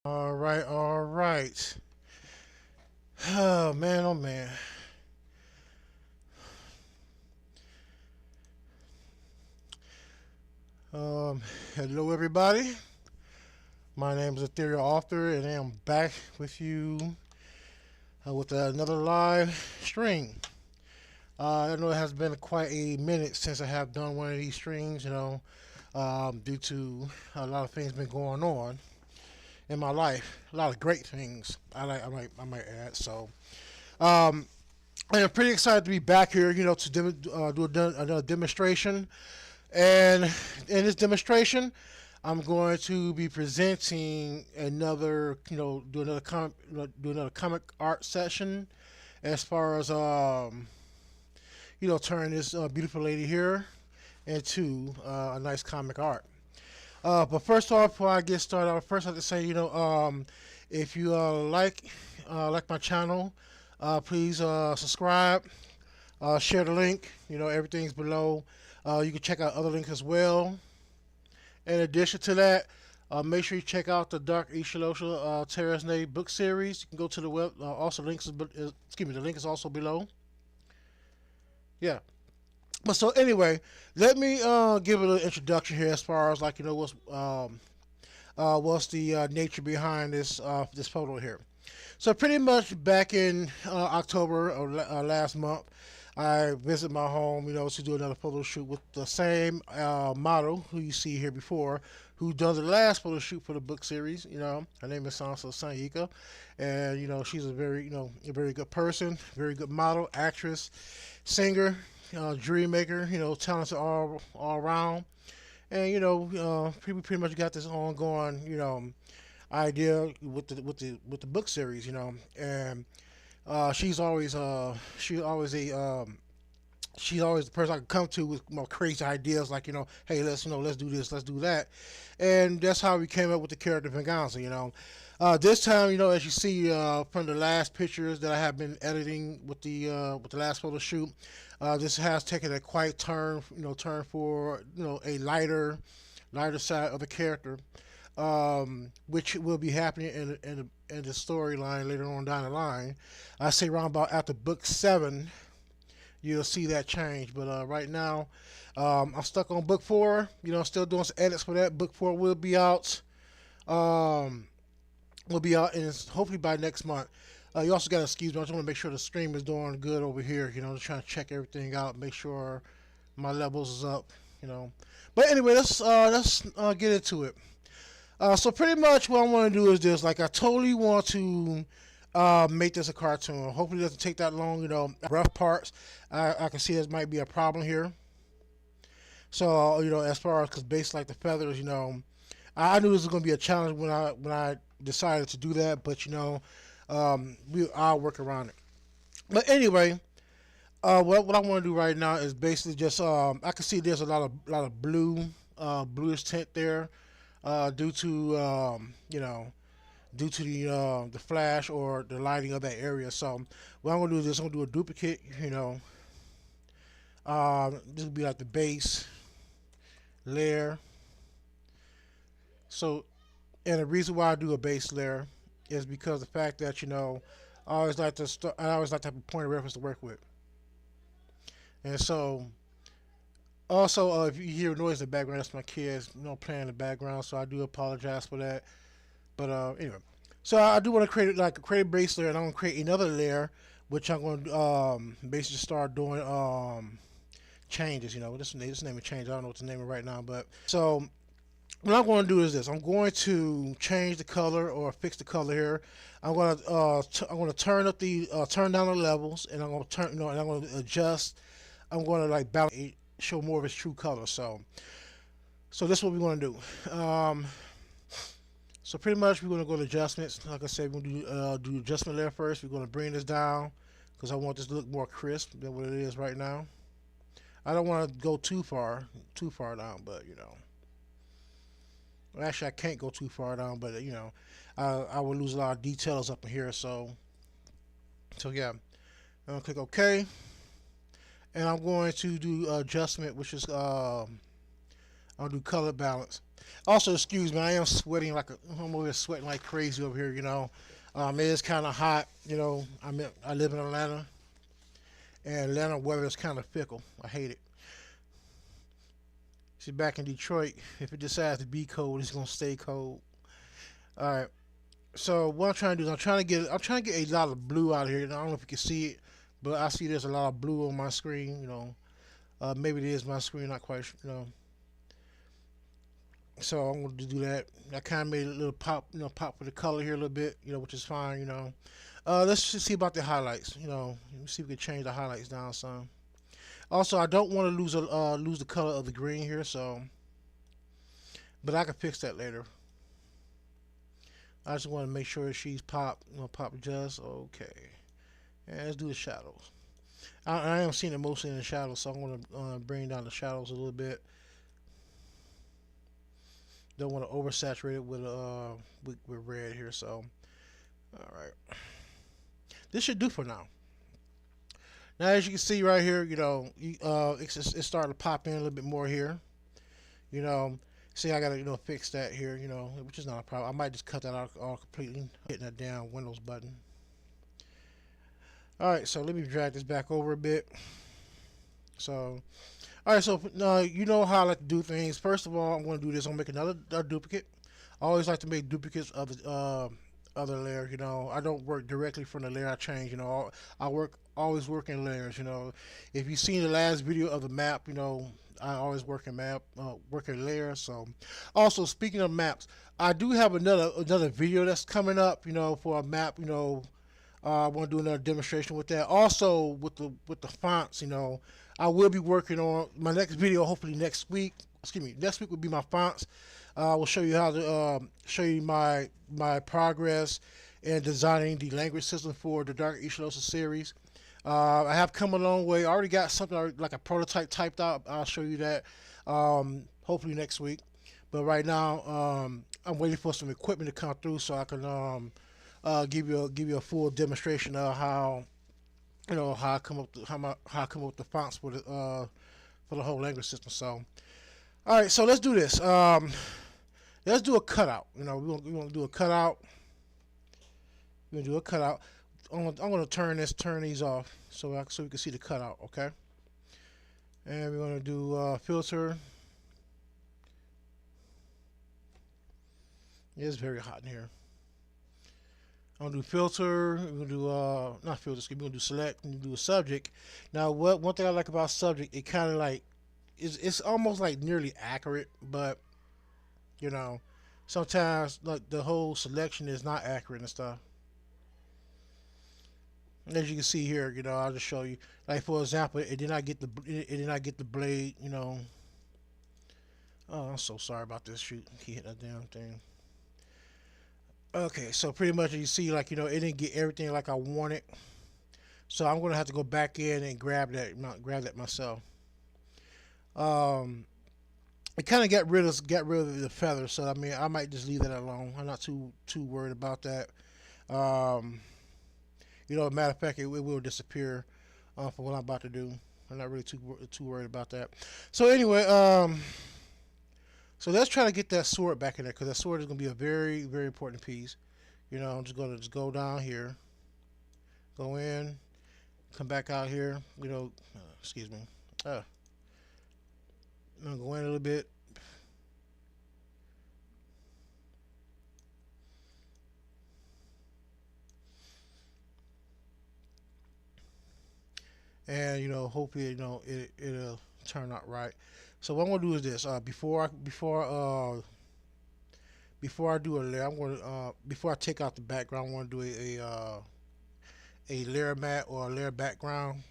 All right, all right. Oh man, oh man. Um, Hello everybody. My name is Ethereal Author, and I am back with you with another live stream. I know it has been quite a minute since I have done one of these streams. Due to a lot of things been going on in my life, a lot of great things. I might add. Um, I'm pretty excited to be back here. To do another demonstration. And in this demonstration, I'm going to be presenting another, do another comic art session as far as turn this beautiful lady here into a nice comic art. But first off, before I get started, I first have to say, if you like my channel, please subscribe, share the link. Everything's below. You can check out other links as well. In addition to that, make sure you check out the Dark ICHALOCHA TERRES book series. You can go to the web. Also, the link is also below. Yeah. But so anyway, let me give a little introduction here as far as what's the nature behind this photo here. So pretty much back in October or last month, I visited my home, to do another photo shoot with the same model who you see here before, who done the last photo shoot for the book series. Her name is Sansa Sayika, and she's a very good person, very good model, actress, singer, dream maker, talented all around, and pretty much got this ongoing, idea with the book series, and she's always a she's always the person I can come to with more crazy ideas like hey, let's do this, let's do that, and that's how we came up with the character Venganza. This time, as you see from the last pictures that I have been editing with the last photo shoot, this has taken a quite turn for a lighter side of the character, which will be happening in the storyline later on down the line. I say around about after book 7, you'll see that change. But right now, I'm stuck on book 4. Still doing some edits for that. Book 4 will be out. Um, will be out, and it's hopefully by next month. You also got to excuse me. I just want to make sure the stream is doing good over here. Just trying to check everything out, make sure my levels is up. You know. But anyway, let's get into it. So pretty much what I want to do is this. Like I totally want to make this a cartoon. Hopefully it doesn't take that long. Rough parts. I can see there might be a problem here. So as far as because based like the feathers, I knew this was going to be a challenge when I decided to do that. But I'll work around it. But anyway, what I want to do right now is basically just I can see there's a lot of bluish tint there due to due to the flash or the lighting of that area. So what I'm gonna do is I'm gonna do a duplicate. This will be like the base layer. So and the reason why I do a base layer is because the fact that I always like to have a point of reference to work with. And so also if you hear noise in the background, that's my kids playing in the background. So I do apologize for that. But anyway, so I do want to create a base layer, and I'm gonna create another layer, which I'm going to basically start doing changes. This name is change. I don't know what to name it right now, but so what I'm going to do is this. I'm going to change the color or fix the color here. I'm going to turn down the levels, and I'm going to and I'm going to adjust. I'm going to like balance, show more of its true color. So this is what we want to do. So pretty much we're going to go to adjustments. Like I said, we're going to do adjustment layer first. We're going to bring this down because I want this to look more crisp than what it is right now. I don't want to go too far down, but well, actually I can't go too far down, but I will lose a lot of details up in here. So yeah, I'm going to click OK, and I'm going to do adjustment, which is I'll do color balance. Also, excuse me, I am sweating like I'm over here sweating like crazy over here. It is kind of hot. I live in Atlanta, and Atlanta weather is kind of fickle. I hate it. See, back in Detroit, if it decides to be cold, it's gonna stay cold. All right. So what I'm trying to do is I'm trying to get a lot of blue out of here. And I don't know if you can see it, but I see there's a lot of blue on my screen. Maybe it is my screen, not quite. So I'm going to do that. I kind of made a little pop, pop for the color here a little bit, which is fine. Let's just see about the highlights. Let me see if we can change the highlights down some. Also, I don't want to lose the color of the green here, but I can fix that later. I just want to make sure she's pop, pop just okay. And let's do the shadows. I am seeing it mostly in the shadows, so I'm going to bring down the shadows a little bit. Don't want to oversaturate it with red here. So, all right, this should do for now. Now, as you can see right here, it's starting to pop in a little bit more here. You know, see, I gotta fix that here. Which is not a problem. I might just cut that out all completely. Hitting that down Windows button. All right, so let me drag this back over a bit. So, all right, so you know how I like to do things. First of all, I'm going to do this. I'm going to make another duplicate. I always like to make duplicates of the other layer. I don't work directly from the layer I change. I always work in layers. If you've seen the last video of the map, I always work in layers. So, also speaking of maps, I do have another video that's coming up. For a map. I want to do another demonstration with that. Also with the fonts, I will be working on my next video. Hopefully next week. Excuse me. Next week will be my fonts. I will show you how to show you my progress in designing the language system for the Dark ICHALOCHA series. I have come a long way. I already got something like a prototype typed out. I'll show you that hopefully next week. But right now, I'm waiting for some equipment to come through so I can give you a full demonstration of how how I come up how I come up with the fonts for the whole language system. So, all right, so let's do this. Let's do a cutout. We want to do a cutout. We're gonna do a cutout. I'm gonna turn these off so we can see the cutout. Okay, and we're gonna do filter. It's very hot in here. I'm gonna do filter. We're gonna do not filter. We're gonna do select and do a subject. Now, one thing I like about subject, it kind of like it's almost like nearly accurate, but you know, sometimes like the whole selection is not accurate and stuff. And as you can see here, I'll just show you. Like for example, it did not get the blade. Oh, I'm so sorry about this. Shoot, he hit that damn thing. Okay, so pretty much you see, like it didn't get everything like I wanted. So I'm gonna have to go back in and grab that myself. Um, it kind of got rid of the feather, so I mean I might just leave that alone. I'm not too worried about that. Um, matter of fact, it will disappear for what I'm about to do. I'm not really too worried about that. So anyway, so let's try to get that sword back in there because that sword is gonna be a very very important piece. I'm just gonna just go down here, go in, come back out here. Excuse me. I'm gonna go in a little bit, and hopefully it'll turn out right. So what I'm gonna do is this. Before I do a layer, I'm gonna before I take out the background, I want to do a layer mat or a layer background.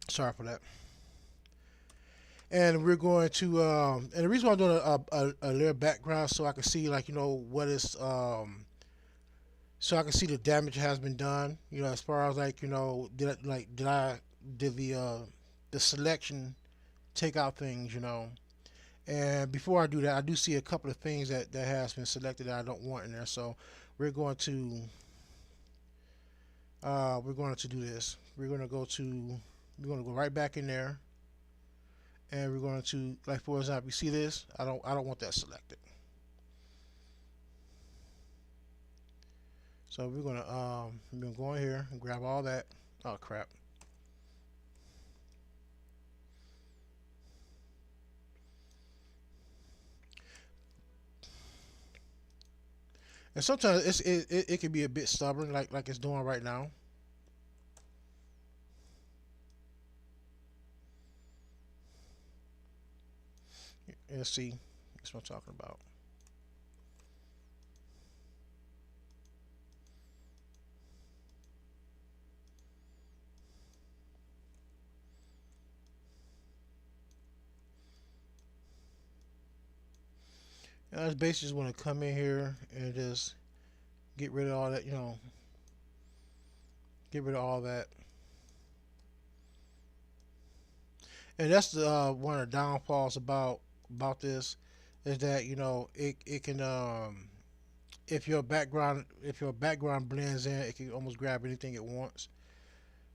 Sorry for that. And we're going to and the reason why I'm doing a layer background so I can see like what is so I can see the damage has been done. As far as like did the selection take out things. And before I do that, I do see a couple of things that has been selected that I don't want in there. So we're going to do this. We're going to go right back in there, and we're going to, like for example, you see this? I don't want that selected. So we're gonna go in here and grab all that. Oh crap. And sometimes it can be a bit stubborn, like it's doing right now. And see, that's what I'm talking about. And I just basically just want to come in here and just get rid of all that, get rid of all that. And that's the one of the downfalls about this is that it can if your background blends in, it can almost grab anything it wants.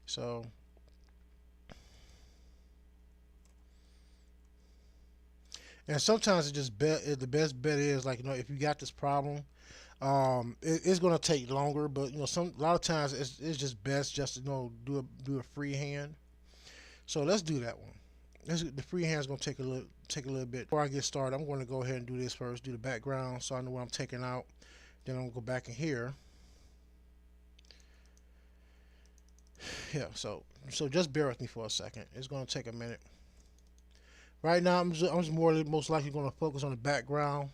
So, and sometimes the best bet is like if you got this problem, it's gonna take longer, but a lot of times it's just best just to do a freehand. So let's do that one. The freehand is gonna take a little bit. Before I get started, I'm going to go ahead and do this first. Do the background so I know what I'm taking out. Then I'm gonna go back in here. Yeah. So just bear with me for a second. It's gonna take a minute. Right now, I'm just most likely going to focus on the background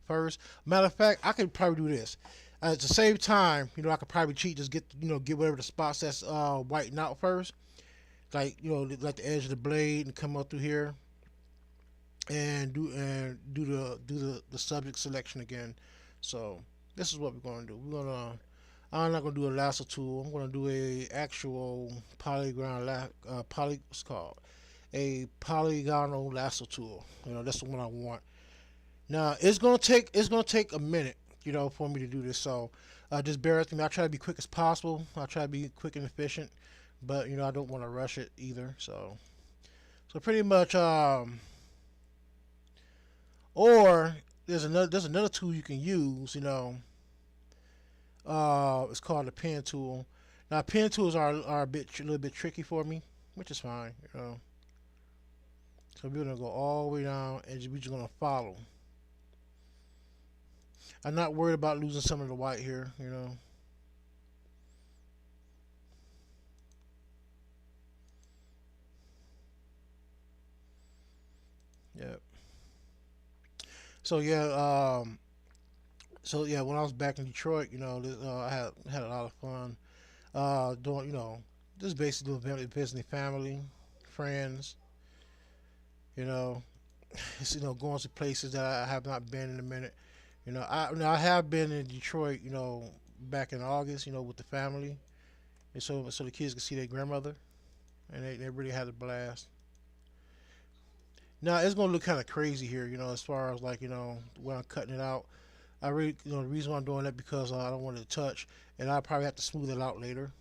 first. Matter of fact, I could probably do this. At the same time, I could probably cheat, just get whatever the spots that's whitening out first, like like the edge of the blade, and come up through here and do the subject selection again. So this is what we're going to do. I'm not going to do a lasso tool. I'm going to do a actual what's it called, a polygonal lasso tool. That's the one I want. Now it's gonna take a minute, for me to do this. So just bear with me. I try to be quick as possible. I try to be quick and efficient, but I don't want to rush it either. So pretty much or there's another tool you can use. It's called the pen tool. Now pen tools are a little bit tricky for me, which is fine. So we're gonna go all the way down and we're just gonna follow. I'm not worried about losing some of the white here. Yeah. So yeah, when I was back in Detroit, I had a lot of fun. Doing, just basically doing visiting family, friends. You know, it's, going to places that I have not been in a minute. I have been in Detroit. Back in August. With the family, and so the kids could see their grandmother, and they really had a blast. Now it's gonna look kind of crazy here. As far as like when I'm cutting it out. I really, the reason why I'm doing that because I don't want it to touch, and I'll probably have to smooth it out later.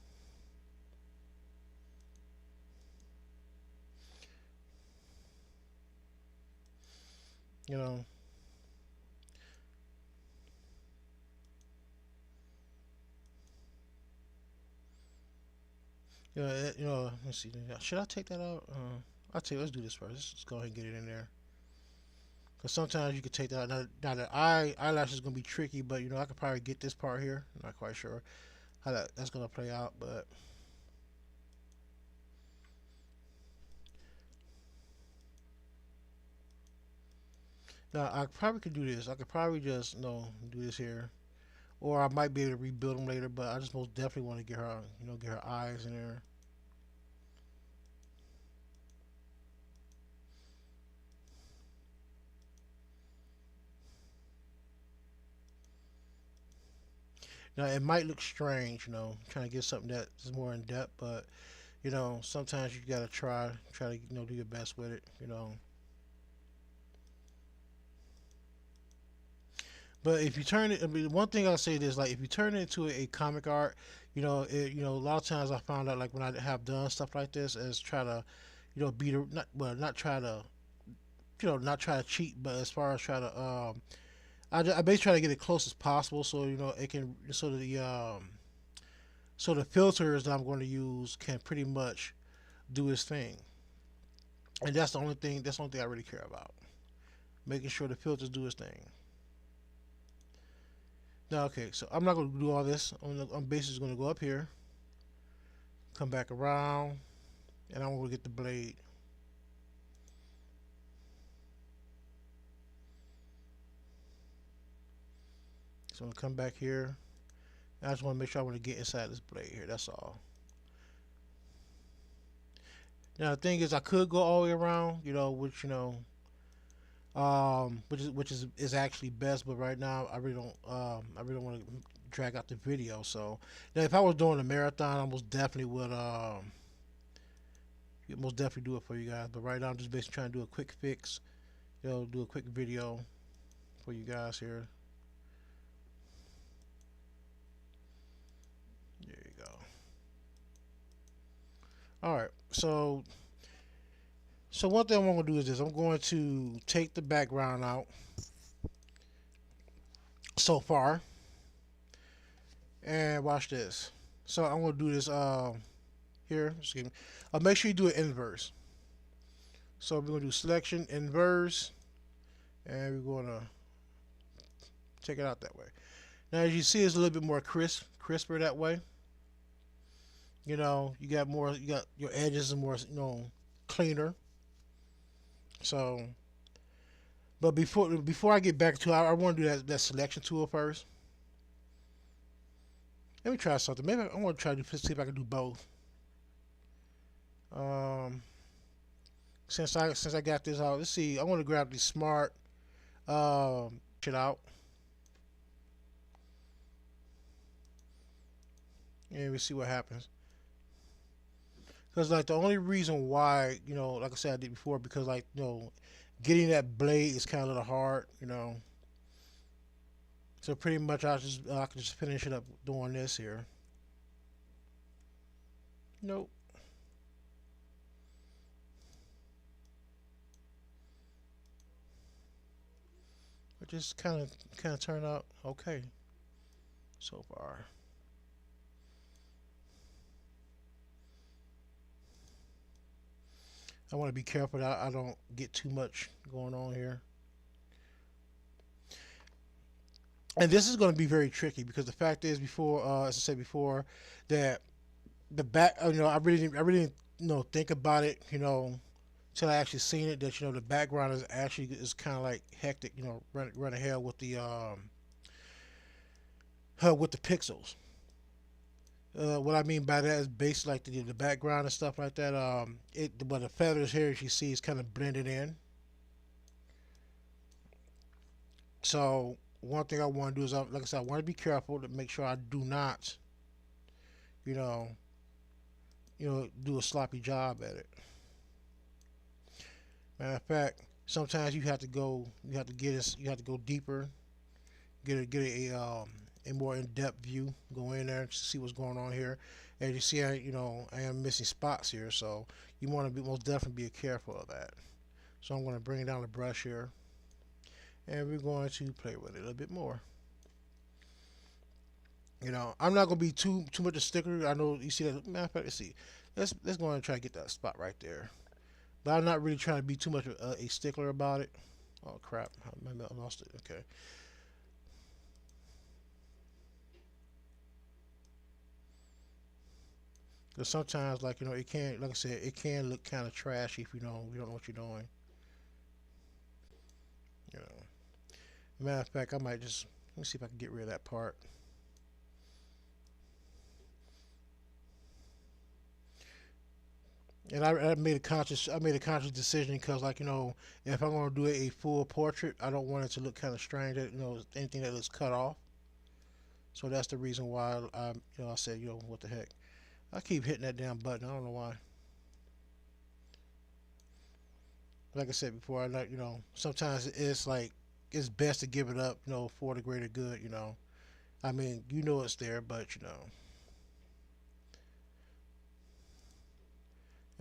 You know, Let's see. Should I take that out? I'll tell you. Let's do this first. Let's go ahead and get it in there. Because sometimes you could take that out. Now the eyelash is gonna be tricky, but I could probably get this part here. I'm not quite sure how that's gonna play out, but now I probably could do this. I could probably just do this here, or I might be able to rebuild them later. But I just most definitely want to get her, get her eyes in there. Now it might look strange, trying to get something that's more in depth, but sometimes you gotta try to do your best with it. But if you turn it, I mean, one thing I'll say is like if you turn it into a comic art, a lot of times I found out like when I have done stuff like this is try to, beat not try to. not try to cheat, but as far as try to I basically try to get it close as possible, so it can so the filters that I'm going to use can pretty much do its thing, and that's the only thing. That's the only thing I really care about, making sure the filters do its thing. Now, okay, so I'm not going to do all this. I'm basically going to go up here, come back around, and I'm going to get the blade. So I'm going to come back here. I just want to make sure I want to get inside this blade here. That's all. Now the thing is, I could go all the way around, which which is actually best. But right now, I really don't want to drag out the video. So now, if I was doing a marathon, I most definitely would most definitely do it for you guys. But right now, I'm just basically trying to do a quick fix. Do a quick video for you guys here. There you go. All right, so one thing I'm going to do is this. I'm going to take the background out so far, and watch this. So I'm going to do this here. Excuse me. Make sure you do it inverse. So we're going to do selection inverse, and we're going to take it out that way. Now as you see, it's a little bit more crisper that way. You got more. You got your edges are more cleaner. So, but before I get back to it, I want to do that selection tool first. Let me try something. Maybe I want to try to see if I can do both. Um, since I got this out, let's see. I want to grab the smart shit out, and we see what happens. Because like the only reason why like I said I did before, because like getting that blade is kind of a little hard. So pretty much I can just finish it up doing this here. Nope. It just kind of turned out okay so far. I want to be careful that I don't get too much going on here. And this is going to be very tricky because the fact is, as I said before, that the back, I really didn't, think about it, till I actually seen it. That the background is kind of like hectic, run ahead with the pixels. What I mean by that is basically like the background and stuff like that. But the feathers here, as you see, is kind of blended in. So one thing I want to do is, like I said, I want to be careful to make sure I do not, you know, do a sloppy job at it. Matter of fact, sometimes you have to you have to go deeper, get a more in-depth view, go in there to see what's going on here. As you see, I am missing spots here, so you want to be most definitely be careful of that. So I'm going to bring down the brush here, and we're going to play with it a little bit more. I'm not gonna be too much a sticker. I know you see that. Matter of fact, let's see. Let's go and try to get that spot right there. But I'm not really trying to be too much a stickler about it. Oh crap! Maybe I lost it. Okay. Because sometimes, like it can, like I said, it can look kind of trashy if you don't know what you're doing. You know. Matter of fact, I might just let me see if I can get rid of that part. And I made a conscious decision because if I'm gonna do a full portrait, I don't want it to look kind of strange. Anything that looks cut off. So that's the reason why I said what the heck. I keep hitting that damn button. I don't know why. Like I said before, I like sometimes it's like it's best to give it up for the greater good. I mean it's there, but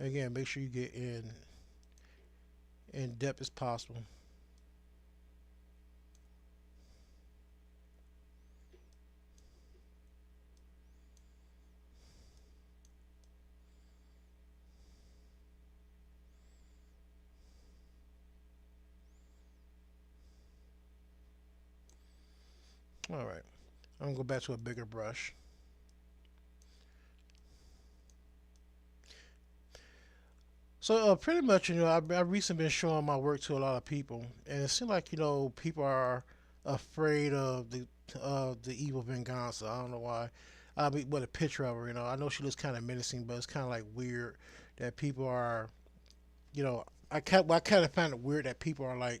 again, make sure you get in depth as possible. All right, I'm gonna go back to a bigger brush. So pretty much, I've recently been showing my work to a lot of people, and it seems like people are afraid of the evil Venganza. I don't know why. I mean, what a picture of her. I know she looks kind of menacing, but it's kind of like weird that people are. I kind of find it weird that people are like,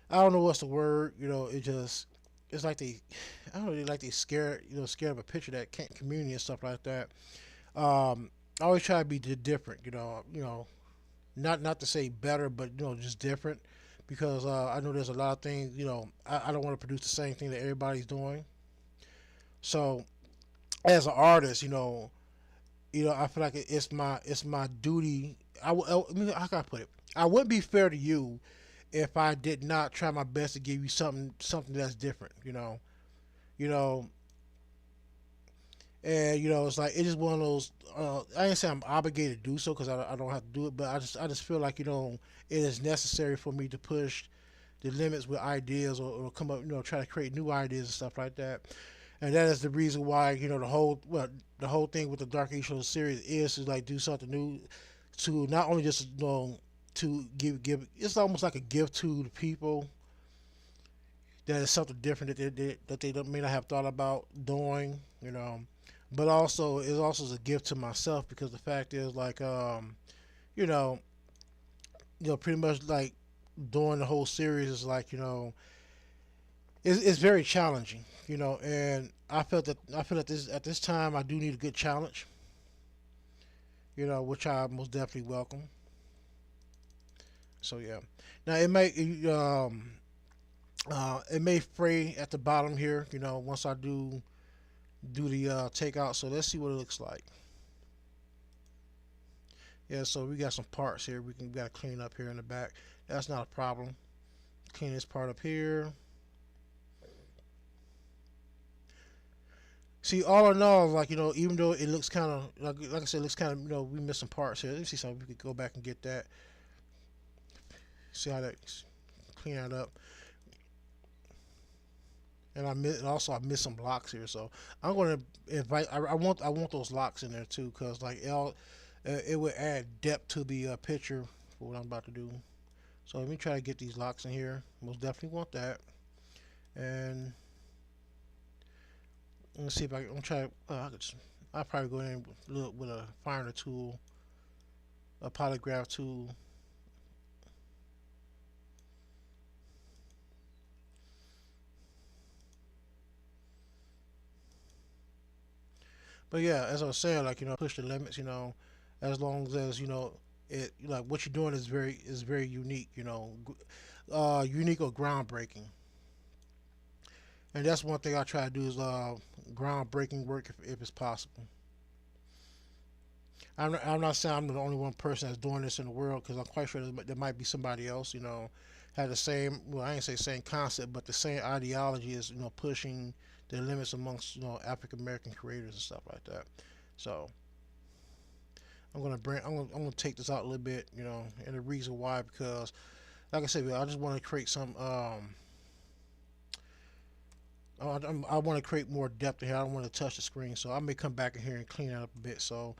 I don't know what's the word. It's like they, I don't know, like they scared, scared of a picture that can't communicate and stuff like that. I always try to be different. Not to say better, but just different, because I know there's a lot of things. I don't want to produce the same thing that everybody's doing. So as an artist, I feel like it's my duty. I mean, how can I put it? I wouldn't be fair to you if I did not try my best to give you something that's different. You know, and it's like it's just one of those. I ain't say I'm obligated to do so because I don't have to do it, but I just feel like it is necessary for me to push the limits with ideas, or come up, try to create new ideas and stuff like that. And that is the reason why the whole thing with the Dark Age series is to like do something new, to not only just to give it's almost like a gift to the people, that is something different that they may not have thought about doing, but also it also is a gift to myself, because the fact is, like, you know pretty much like doing the whole series is like, it's very challenging, and I feel that at this time I do need a good challenge, which I most definitely welcome. So yeah, now it may fray at the bottom here, once I do the takeout. So let's see what it looks like. Yeah, so we got some parts here we got to clean up here in the back. That's not a problem. Clean this part up here. See, all in all, like, even though it looks kind of like I said, it looks kind of, we missed some parts here. Let me see something. We could go back and get that. See how that clean that up. And I missed some locks here, so I'm gonna invite. I want those locks in there too, cause like it would add depth to the picture for what I'm about to do. So let me try to get these locks in here. Most definitely want that. And let's see if I'm try. I'll probably go in with a finder tool, a polygraph tool. But yeah, as I was saying, like, push the limits. As long as it, like, what you're doing is very unique. Unique or groundbreaking. And that's one thing I try to do is groundbreaking work if it's possible. I'm not saying I'm the only one person that's doing this in the world, because I'm quite sure there might be somebody else, had the same, well, I ain't say same concept, but the same ideology is, pushing the limits amongst, African American creators and stuff like that. So I'm gonna take this out a little bit, and the reason why, because like I said, I just want to create some I want to create more depth in here. I don't want to touch the screen, so I may come back in here and clean it up a bit. So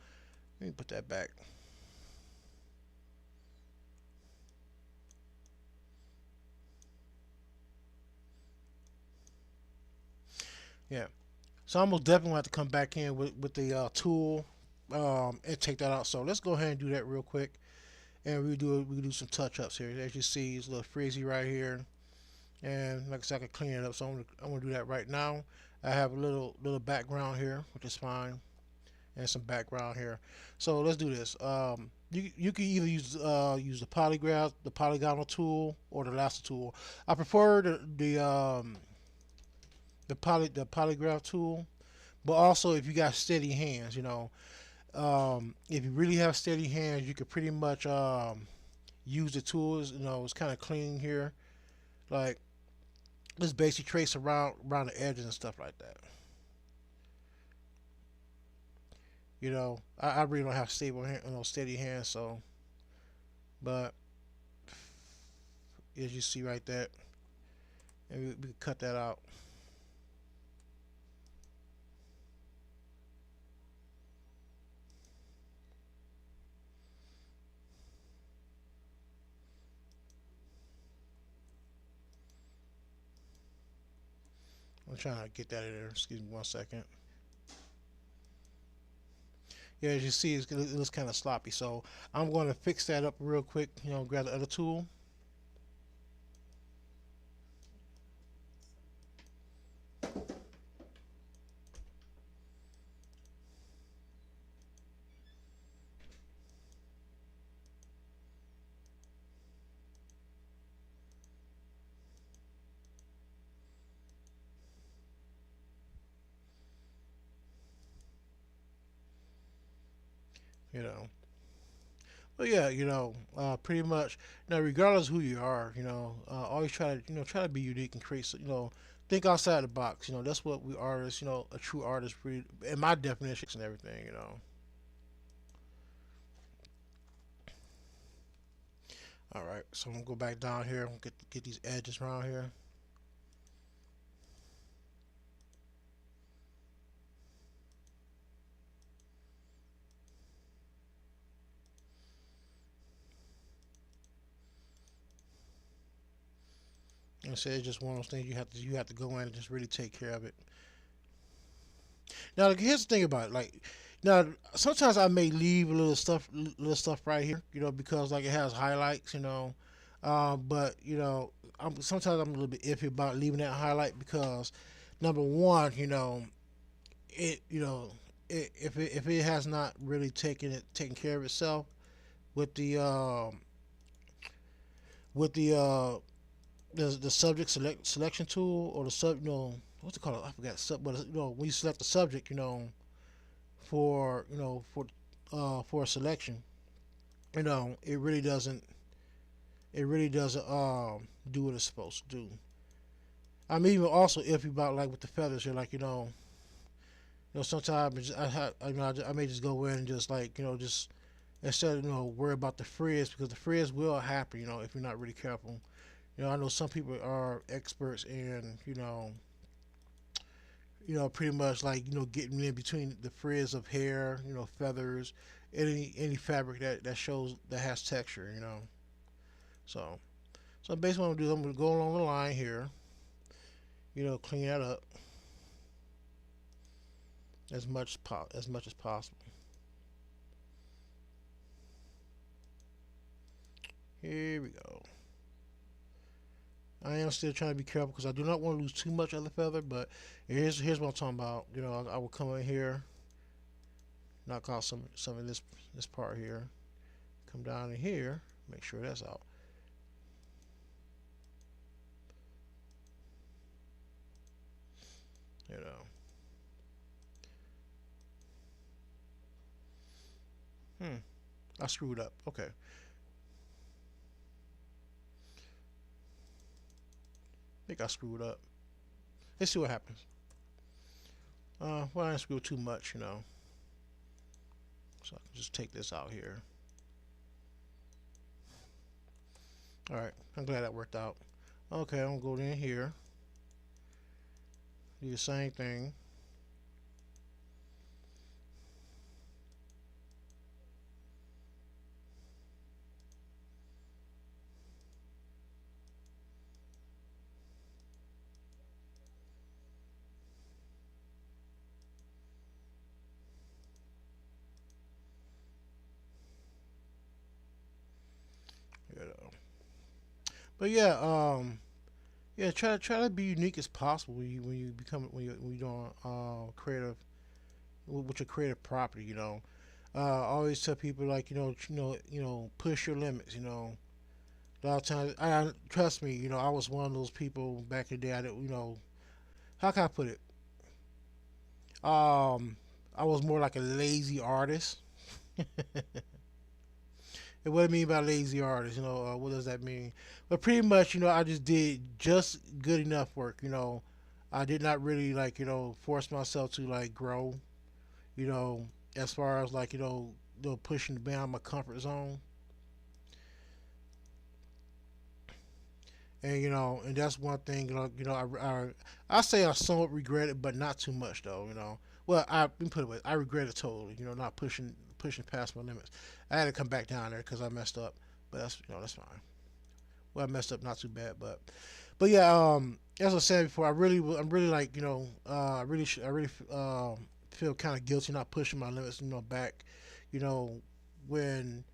let me put that back. Yeah. So I'm gonna definitely have to come back in with the tool, and take that out. So let's go ahead and do that real quick, and we do some touch ups here. As you see, it's a little frizzy right here, and like I said, I can clean it up. So I'm gonna do that right now. I have a little background here, which is fine, and some background here. So let's do this. You can either use the polygraph, the polygonal tool, or the lasso tool. I prefer the polygraph tool, but also if you got steady hands, if you really have steady hands, you could pretty much use the tools. It's kind of clean here. Like just basically trace around the edges and stuff like that. I really don't have stable hand, steady hands. So, but as you see right there, and we can cut that out. I'm trying to get that in there. Excuse me 1 second. Yeah, as you see, it looks kind of sloppy. So I'm going to fix that up real quick. Grab the other tool. You know, but yeah, pretty much. Now, regardless of who you are, always try to be unique and create. Think outside the box. That's what we artists. A true artist, really, in my definition and everything. All right, so I'm gonna go back down here. I'm gonna get these edges around here. And say it's just one of those things you have to go in and just really take care of it. Now, like, here's the thing about it. Like, now sometimes I may leave a little stuff right here, because like it has highlights, but sometimes I'm a little bit iffy about leaving that highlight because number one, it, if it has not really taken care of itself with the subject selection tool or the what's it called? I forgot but when you select the subject, for for a selection, it really doesn't do what it's supposed to do. I'm even also iffy about like with the feathers here, like sometimes I may just go in and just like just instead of worry about the frizz because the frizz will happen if you're not really careful. I know some people are experts in pretty much like getting in between the frizz of hair, feathers, any fabric that shows that has texture. So basically, what I'm gonna do, I'm gonna go along the line here, clean that up as much as possible. Here we go. I am still trying to be careful because I do not want to lose too much of the feather. But here's what I'm talking about. I will come in here, knock out some of this part here, come down in here, make sure that's out. You know, hmm, I screwed up. Okay, I think I screwed up. Let's see what happens. Well, I didn't screw too much, so I can just take this out here. All right, I'm glad that worked out. Okay, I'm gonna go in here, do the same thing. You know. But yeah, yeah, try to be unique as possible when you become when you doing creative with your creative property. I always tell people like push your limits. A lot of times, trust me. I was one of those people back in the day. I didn't, how can I put it? I was more like a lazy artist. And what I mean by lazy artist, what does that mean? But pretty much, I just did just good enough work. I did not really like, force myself to like grow. You know, as far as like, pushing beyond my comfort zone. And and that's one thing. I say I somewhat regret it, but not too much though. Well, I let me put it away. I regret it totally. Not pushing past my limits. I had to come back down there because I messed up, but that's fine. Well, I messed up not too bad, but yeah. As I said before, I'm really like I really feel kind of guilty not pushing my limits. Back, you know, when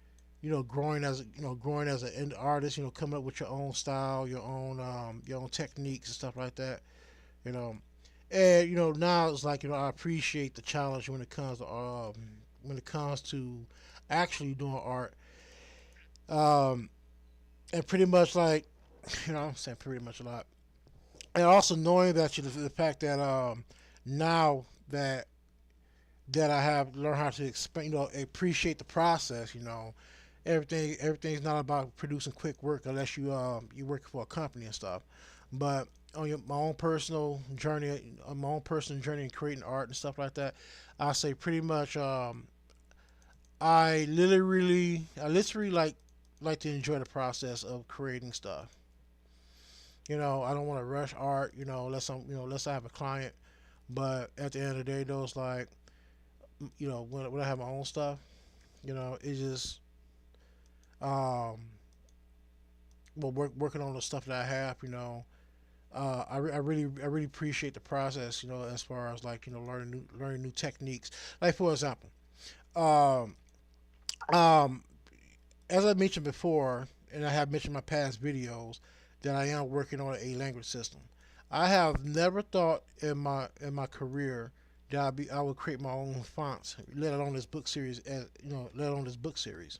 growing as an end artist, coming up with your own style, your own techniques and stuff like that, you know. And now it's like I appreciate the challenge when it comes to actually doing art. Um, and pretty much like I'm saying pretty much a lot. And also knowing that the fact that now that I have learned how to explain, appreciate the process. Everything's not about producing quick work unless you work for a company and stuff. But on my own personal journey, in creating art and stuff like that, I say pretty much I literally like to enjoy the process of creating stuff. I don't want to rush art, unless I have a client. But at the end of the day, though, it's like when I have my own stuff, it's just um, working on the stuff that I have, I really appreciate the process, as far as like learning new techniques. Like for example, um, um, as I mentioned before, and I have mentioned in my past videos, that I am working on a language system. I have never thought in my career that I would create my own fonts, let alone this book series, let alone this book series.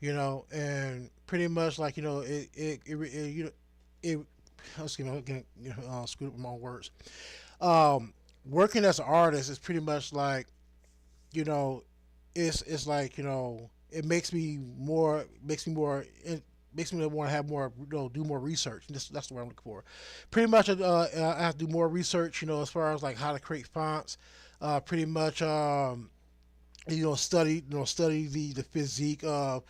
And pretty much like it excuse me, I'm getting screwed up with my own words. Working as an artist is pretty much like you know, it's like it makes me want to have more, do more research. That's the word I'm looking for. Pretty much, I have to do more research, as far as like how to create fonts. Pretty much, study the physique of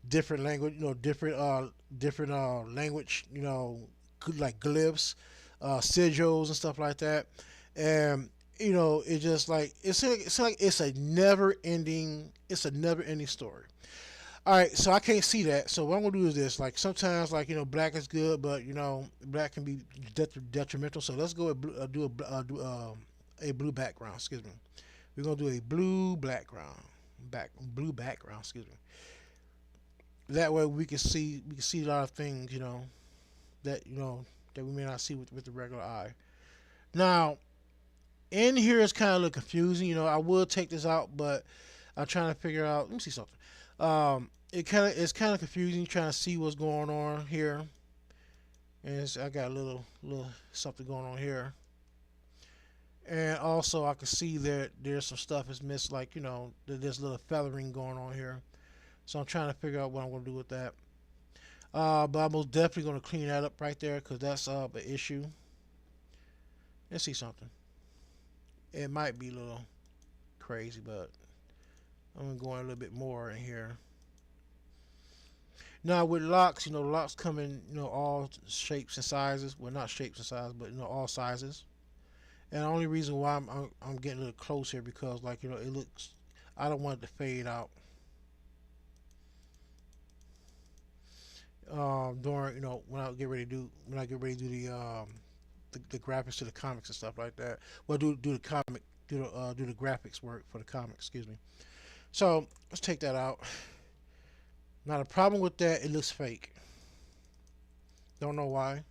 different language, different language, like glyphs, sigils and stuff like that. And it's just like it's a never ending story. All right, so I can't see that. So what I'm gonna do is this: like sometimes, like black is good, but black can be detrimental. So let's go and a blue background. Excuse me. We're gonna do a blue background. Excuse me. That way we can see a lot of things. That that we may not see with the regular eye. Now in here it's kind of look confusing. I will take this out, but I'm trying to figure out. Let me see something. It's kind of confusing trying to see what's going on here. And I got a little something going on here. And also I can see that there's some stuff is missed, like there's a little feathering going on here. So I'm trying to figure out what I'm gonna do with that. But I'm most definitely gonna clean that up right there because that's an issue. Let's see something. It might be a little crazy, but I'm gonna go in a little bit more in here. Now with locks, locks come in all shapes and sizes. Well, not shapes and sizes, but all sizes. And the only reason why I'm getting a little close here because like it looks. I don't want it to fade out. During when I get ready to do the graphics to the comics and stuff like that. Well, do the graphics work for the comics. Excuse me. So let's take that out. Now the problem with that, it looks fake. Don't know why.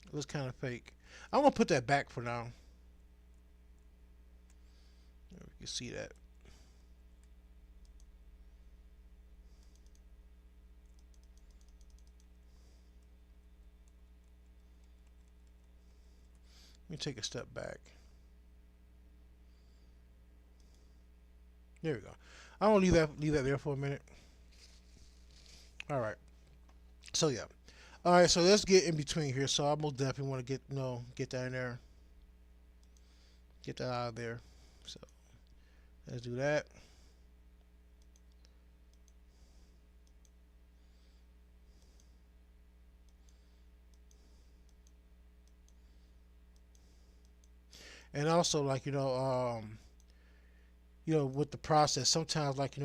It looks kind of fake. I'm gonna put that back for now. You can see that. Let me take a step back. There we go. I'm gonna leave that there for a minute. All right. So yeah. All right. So let's get in between here. So I most definitely want to get that in there, get that out of there. So let's do that. And also like with the process, sometimes like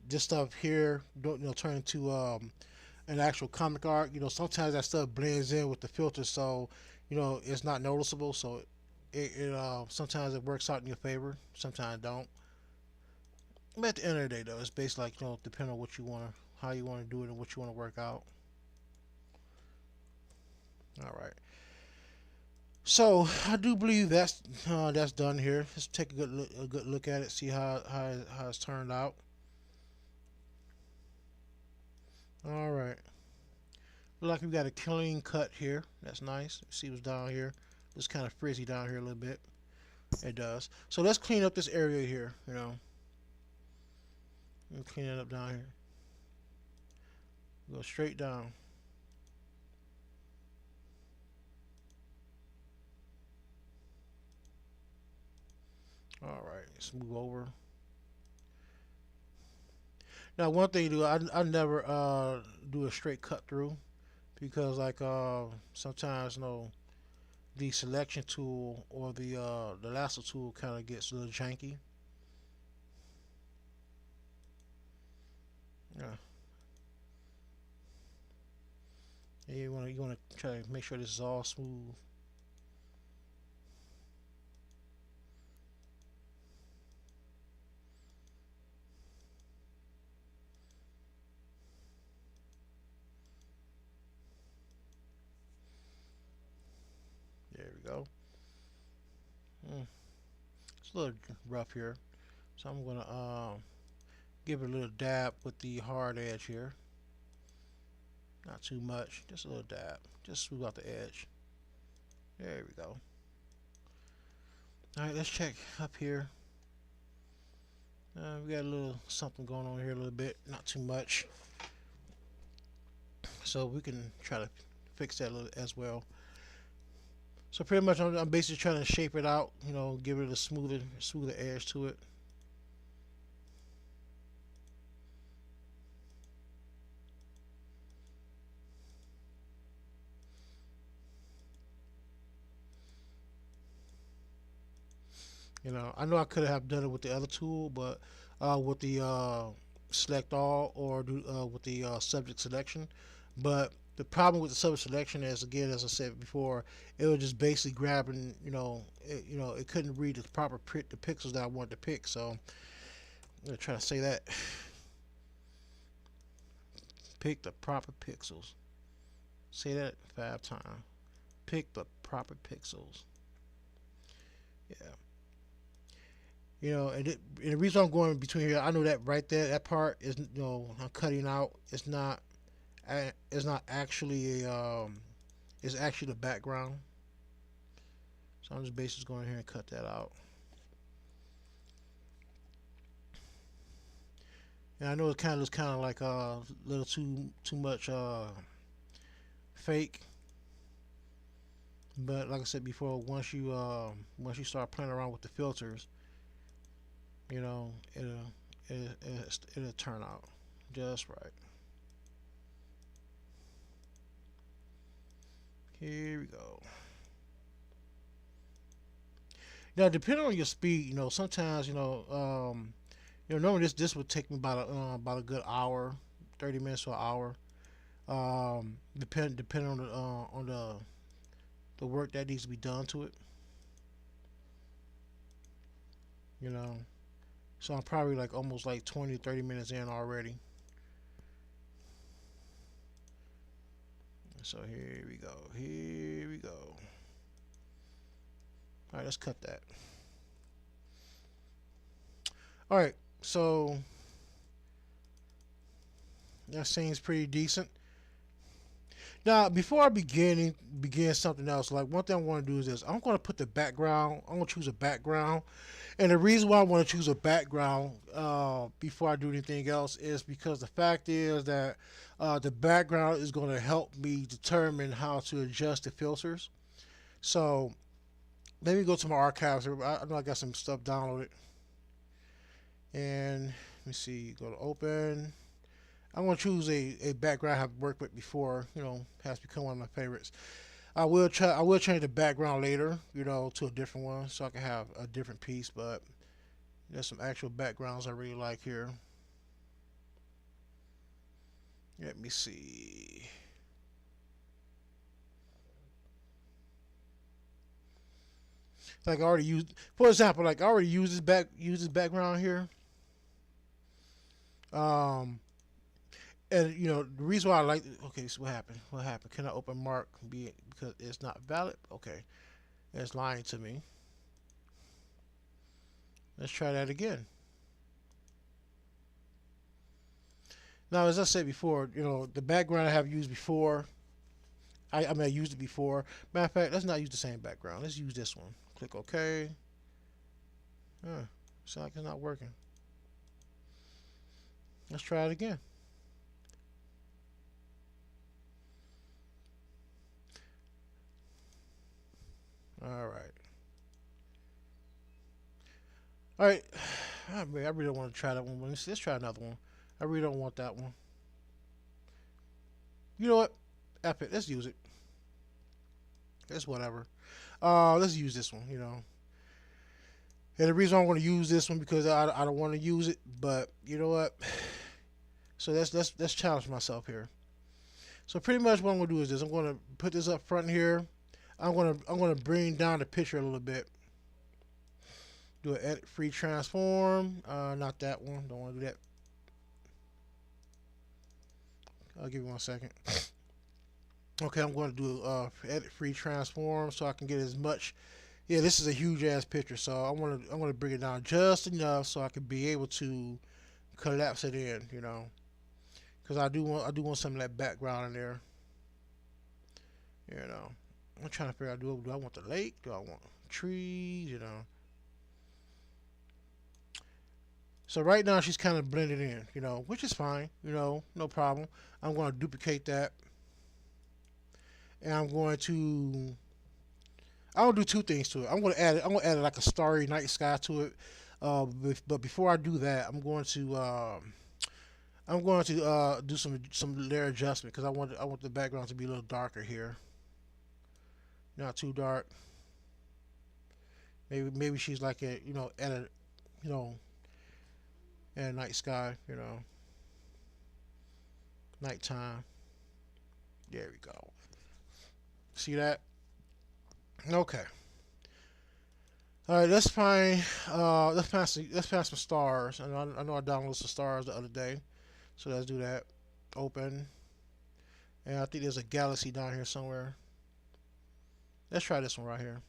this stuff here don't turn into an actual comic art. Sometimes that stuff blends in with the filter, so it's not noticeable. So sometimes it works out in your favor, sometimes it don't. But at the end of the day, though, it's based like depending on what you want to, how you want to do it, and what you want to work out. All right. So I do believe that's done here. Let's take a good look at it, see how it's turned out. All right. Look like we got a clean cut here. That's nice. See what's down here. It's kind of frizzy down here a little bit. It does. So let's clean up this area here. Clean it up down here. Go straight down. All right. Let's move over. Now, one thing to do, I never do a straight cut through because like sometimes the selection tool or the lasso tool kind of gets a little janky. Yeah. And you want to try to make sure this is all smooth. There we go. Mm, it's a little rough here, so I'm gonna give it a little dab with the hard edge here. Not too much, just a little dab. Just smooth out the edge. There we go. All right, let's check up here. We got a little something going on here, a little bit, not too much. So we can try to fix that a little as well. So pretty much, I'm basically trying to shape it out. Give it a smoother edge to it. I know I could have done it with the other tool, but with the select all or with the subject selection. But the problem with the subject selection is, again, as I said before, it was just basically grabbing, it couldn't read the pixels that I wanted to pick. So I'm gonna try to say that. Pick the proper pixels. Say that 5 times. Pick the proper pixels. Yeah. And the reason I'm going between here, I know that right there, that part is, I'm cutting out. It's not actually it's actually the background. So I'm just basically going here and cut that out. And I know it kind of looks kind of like a little too much fake, but like I said before, once you start playing around with the filters, it'll turn out just right. Here we go. Now, depending on your speed, sometimes normally this would take me about a good hour, 30 minutes to an hour. Depending on the work that needs to be done to it. You know, so I'm probably like almost like 20, 30 minutes in already. So here we go. Here we go. All right, let's cut that. All right, so that seems pretty decent. Now, before I begin something else, like one thing I want to do is this. I'm going to put the background. I'm going to choose a background, and the reason why I want to choose a background before I do anything else is because the fact is that the background is going to help me determine how to adjust the filters. So let me go to my archives. I know I got some stuff downloaded, and let me see. Go to open. I'm going to choose a background I've worked with before. Has become one of my favorites. I will change the background later. To a different one, so I can have a different piece. But there's some actual backgrounds I really like here. Let me see. Like I already used, for example, like I already used this background here. Um, and the reason why I like. Okay, so what happened? What happened? Can I open Mark? Because it's not valid. Okay, it's lying to me. Let's try that again. Now, as I said before, the background I have used before. I mean, I used it before. Matter of fact, let's not use the same background. Let's use this one. Click OK. Huh. Sounds like it's not working. Let's try it again. All right. All right. I really don't want to try that one. Let's try another one. I really don't want that one. You know what? F it. Let's use it. It's whatever. Let's use this one. And the reason I want to use this one because I don't want to use it, but you know what? So let's challenge myself here. So pretty much what I'm gonna do is this. I'm gonna put this up front here. I'm gonna bring down the picture a little bit. Do an edit free transform. Not that one. Don't want to do that. I'll give you 1 second. Okay, I'm going to do edit free transform so I can get as much. Yeah, this is a huge ass picture, so I'm gonna bring it down just enough so I can be able to collapse it in. Because I do want some of that background in there. You know, I'm trying to figure out do I want the lake? Do I want trees? So right now she's kind of blended in, which is fine, no problem. I'm going to duplicate that, and I'll do two things to it. I'm going to add like a starry night sky to it. But before I do that, I'm going to do some layer adjustment because I want the background to be a little darker here, not too dark. Maybe she's like you know at a night sky, nighttime. There we go. See that? Okay. All right. Let's find some stars. I know I downloaded some stars the other day, so let's do that. Open, and I think there's a galaxy down here somewhere. Let's try this one right here.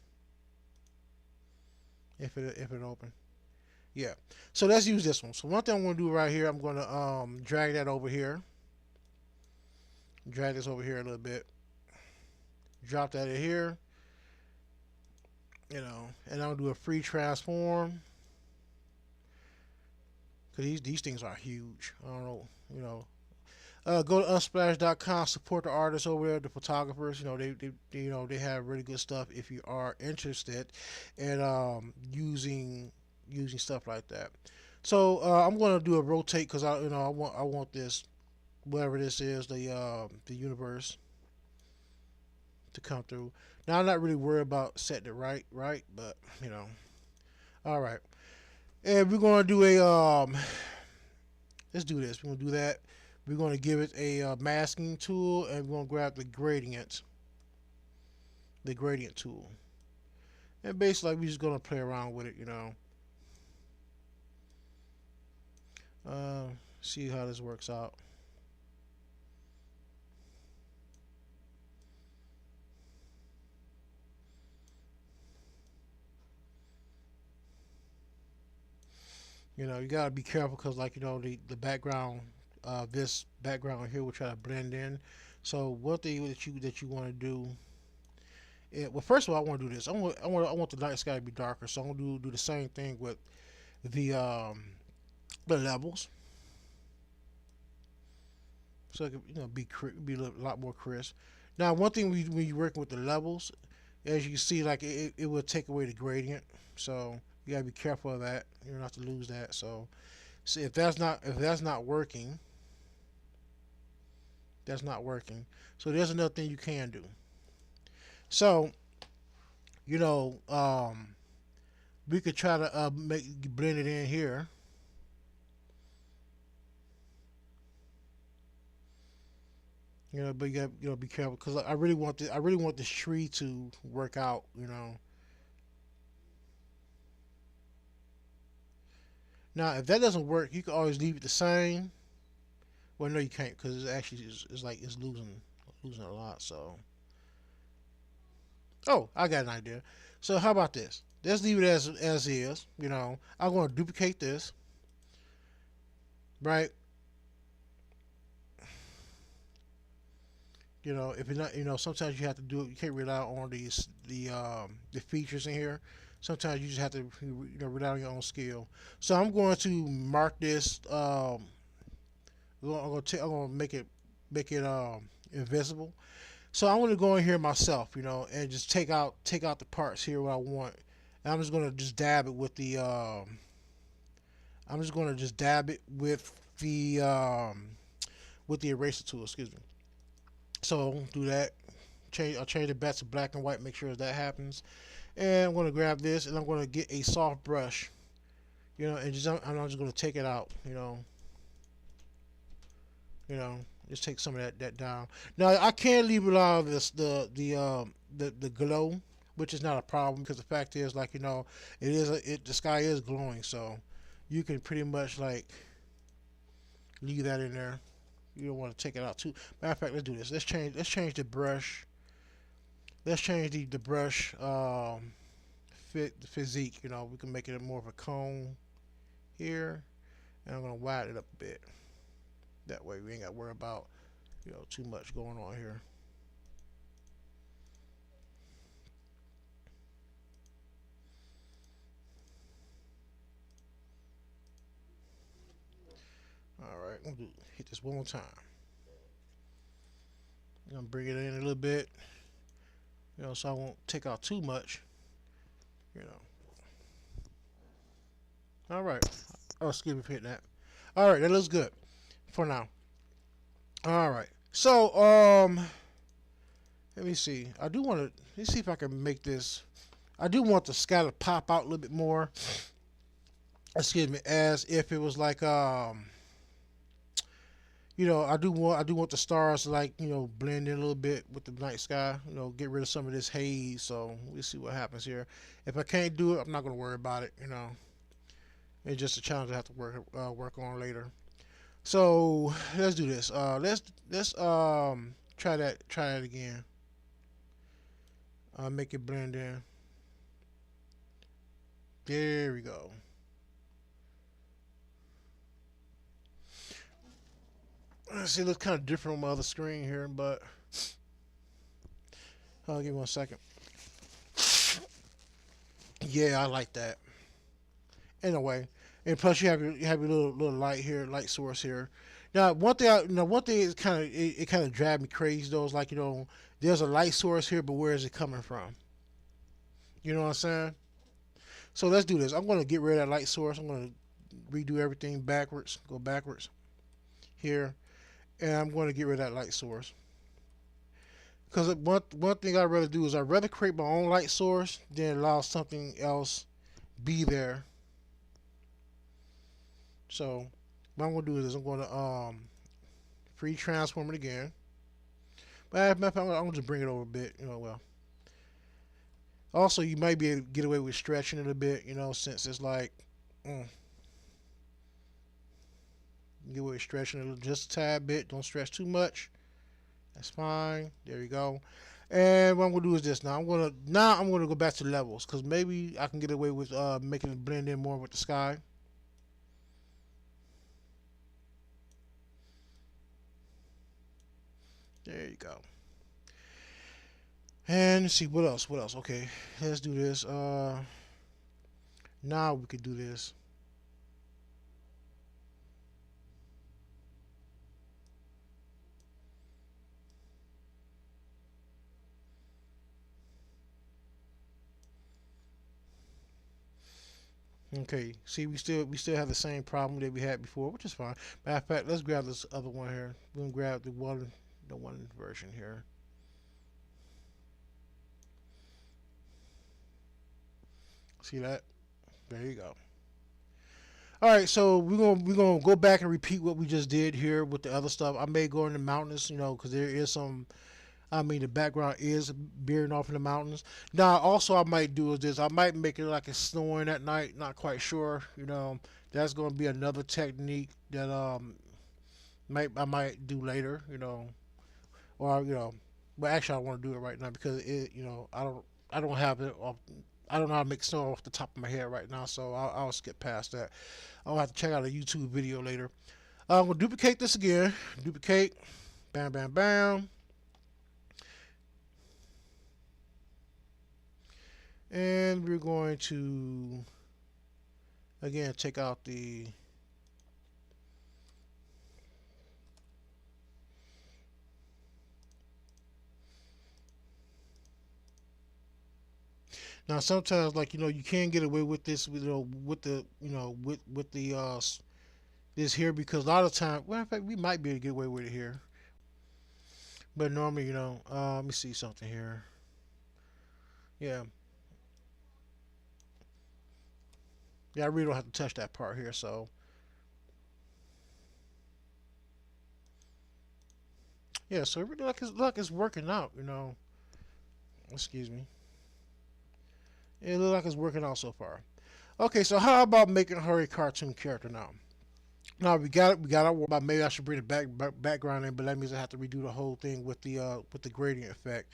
If it open. Yeah. So let's use this one. So one thing I'm gonna do right here, I'm gonna drag that over here. Drag this over here a little bit. Drop that in here. And I'll do a free transform because these things are huge. I don't know. Go to unsplash.com. Support the artists over there, the photographers. They have really good stuff if you are interested in using stuff like that. So I'm gonna do a rotate because I want this, whatever this is, the universe to come through. Now I'm not really worried about setting it right, but all right. And we're gonna do a let's do this. We're gonna do that. We're gonna give it a masking tool, and we're gonna grab the gradient tool, and basically we're just gonna play around with it. Uh, See how this works out. You gotta be careful because, like, the background, this background here will try to blend in. So one thing that you want to do, well, first of all, I want to do this. I want the night sky to be darker. So I'm gonna do the same thing with the the levels, so it can be a lot more crisp. Now, one thing when you're working with the levels, as you see, like it will take away the gradient. So you gotta be careful of that. You're not to lose that. So if that's not working, that's not working. So there's another thing you can do. So you know, we could try to make blend it in here. But you got be careful because I really want this tree to work out. Now if that doesn't work, you can always leave it the same. Well, no, you can't because it's like it's losing a lot. So, oh, I got an idea. So how about this? Let's leave it as is. I'm going to duplicate this, right? If you're not, sometimes you have to do it. You can't rely on the features in here. Sometimes you just have to rely on your own skill. So I'm going to mark this. I'm going to make it invisible. So I'm going to go in here myself, and just take out the parts here what I want. And I'm just going to just dab it with the. I'm just going to just dab it with the eraser tool. Excuse me. So do that. I'll change it back to black and white. Make sure that happens. And I'm going to grab this and I'm going to get a soft brush. And I'm just going to take it out. You know, just take some of that down. Now I can leave a lot of this the glow, which is not a problem because the fact is like the sky is glowing, so you can pretty much like leave that in there. You don't want to take it out too. Matter of fact, let's do this. Let's change the brush. Let's change the brush physique. We can make it more of a cone here, and I'm gonna widen it up a bit. That way we ain't got to worry about too much going on here. All right, I'm gonna hit this one more time. I'm gonna bring it in a little bit, so I won't take out too much. You know. All right. Oh, excuse me for hitting that. All right, that looks good for now. All right. So, let me see. I do want to. Let's see if I can make this. I do want the sky to pop out a little bit more. Excuse me, as if it was like I do want the stars to like blend in a little bit with the night sky. Get rid of some of this haze. So we'll see what happens here. If I can't do it, I'm not gonna worry about it. It's just a challenge I have to work on later. So let's do this. Let's try that again. Make it blend in. There we go. See, it looks kind of different on my other screen here, but I'll give me 1 second. Yeah, I like that. Anyway, and plus you have your little light here, light source here. Now, one thing is it kind of drives me crazy though. Is like there's a light source here, but where is it coming from? You know what I'm saying? So let's do this. I'm going to get rid of that light source. I'm going to redo everything backwards. Go backwards here, and I'm going to get rid of that light source. Because one thing I'd rather do is I'd rather create my own light source than allow something else be there. So what I'm gonna do is I'm gonna free transform it again. But as a matter of fact, I'm gonna just bring it over a bit. Well, also you might be able to get away with stretching it a bit. Since it's like get away with stretching it just a tad bit. Don't stretch too much. That's fine. There you go. And what I'm gonna do is this. Now I'm gonna go back to levels because maybe I can get away with making it blend in more with the sky. There you go. And let's see what else. What else? Okay, let's do this. Now we could do this. Okay, see, we still have the same problem that we had before, which is fine. Matter of fact, let's grab this other one here. We're gonna grab the one version here. See that? There you go. All right, so we're gonna go back and repeat what we just did here with the other stuff. I may go in the mountains, because there is some. I mean, the background is veering off in the mountains. Now, also, I might do is this. I might make it like it's snowing at night. Not quite sure. That's gonna be another technique that might I might do later. Or but actually, I want to do it right now because I don't have it. I don't know how to make snow off the top of my head right now, so I'll skip past that. I'll have to check out a YouTube video later. I'm gonna duplicate this again. Duplicate. Bam, bam, bam. And we're going to again take out the. Now sometimes, like you can get away with this, with the with the this here, because a lot of time, well, in fact, we might be able to get away with it here. But normally, let me see something here. Yeah, yeah, I really don't have to touch that part here. So yeah, so it really like it's working out. Excuse me. It looks like it's working out so far. Okay, so how about making her a cartoon character now? Now we got to worry about, maybe I should bring the background in, but that means I have to redo the whole thing with the gradient effect.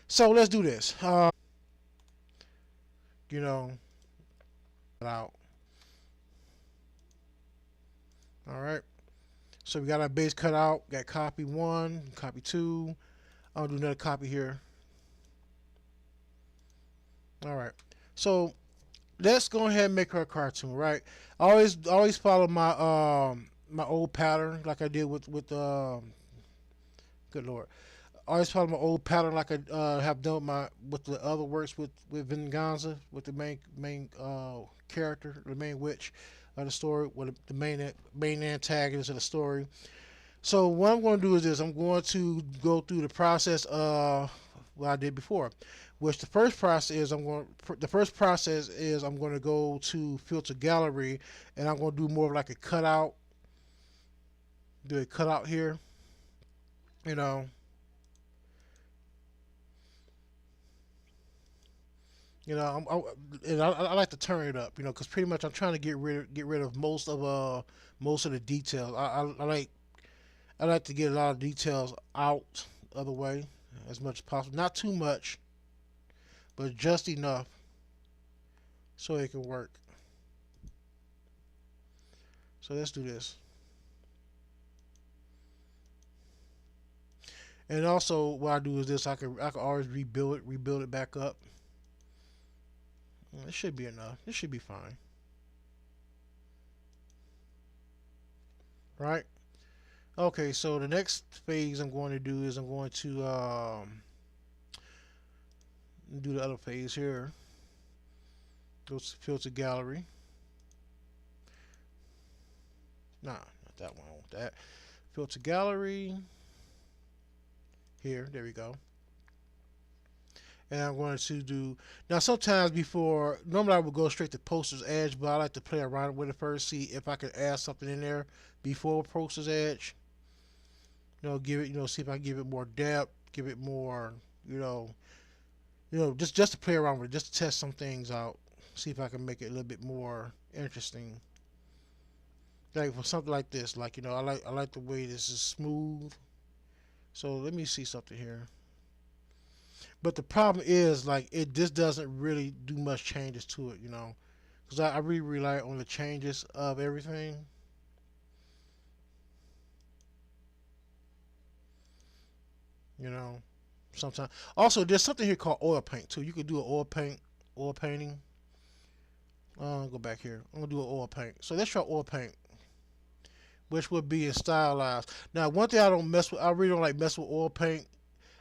So let's do this. You know, out. All right. So we got our base cut out. Got copy one, copy two. I'll do another copy here. All right. So let's go ahead and make her a cartoon, right? I always follow my old pattern like I did with good lord. I always follow my old pattern like I have done with the other works with Venganza, with the main character, the main witch of the story, with the main antagonist of the story. So what I'm going to do is this: I'm going to go through the process of what I did before, which the first process is I'm going to go to filter gallery, and I'm going to do more of like a cutout, do a cutout here, you know. And I like to turn it up, because pretty much I'm trying to get rid of most of the details. I like to get a lot of details out of the way as much as possible. Not too much, but just enough so it can work. So let's do this. And also, what I do is this: I can always rebuild it back up. It should be enough. It should be fine, right? Okay. So the next phase I'm going to do is I'm going to do the other phase here. Go to filter gallery. Nah, not that one. I want that. Filter gallery. Here. There we go. And I'm going to do now. Sometimes before, normally I would go straight to Poster's Edge, but I like to play around with it first, see if I can add something in there before Poster's Edge. Give it, see if I can give it more depth, give it more, you know, just to play around with it, just to test some things out, see if I can make it a little bit more interesting. Like for something like this, like I like the way this is smooth. So let me see something here. But the problem is, like, it just doesn't really do much changes to it. Because I really rely on the changes of everything. You know, sometimes. Also, there's something here called oil paint too. You could do an oil painting. Go back here. I'm gonna do an oil paint. So let's try oil paint, which would be in stylized. Now, one thing I don't mess with, I really don't like mess with oil paint.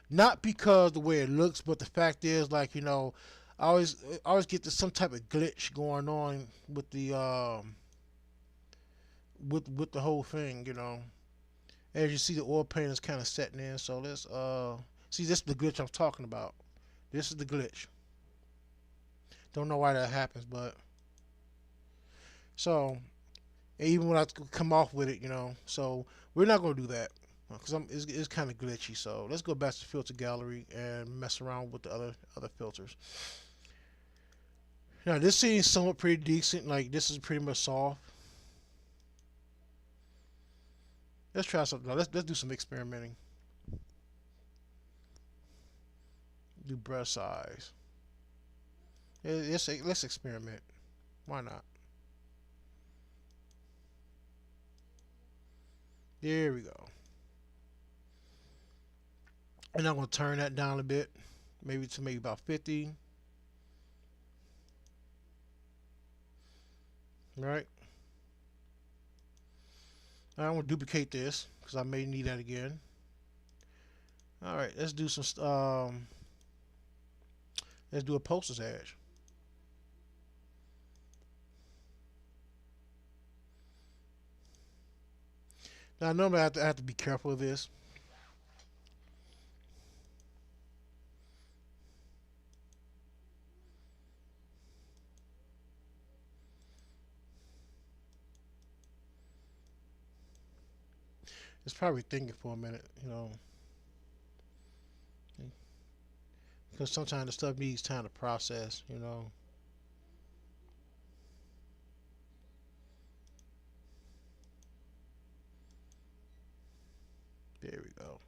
Not because the way it looks, but the fact is, like I always get some type of glitch going on with the with the whole thing. As you see, the oil paint is kind of setting in. So let's see. This is the glitch I'm talking about. This is the glitch. Don't know why that happens, but so even when I come off with it, so we're not gonna do that because it's kind of glitchy. So let's go back to filter gallery and mess around with the other filters. Now this seems somewhat pretty decent. Like this is pretty much soft. Let's try something. Let's do some experimenting. Do brush size. Let's experiment. Why not? There we go. And I'm gonna turn that down a bit, maybe to maybe about 50. Right. Now I'm gonna duplicate this because I may need that again. All right. Let's do some. Let's do a poster's edge. Now normally I have to be careful of this. It's probably thinking for a minute, because sometimes the stuff needs time to process. There we go.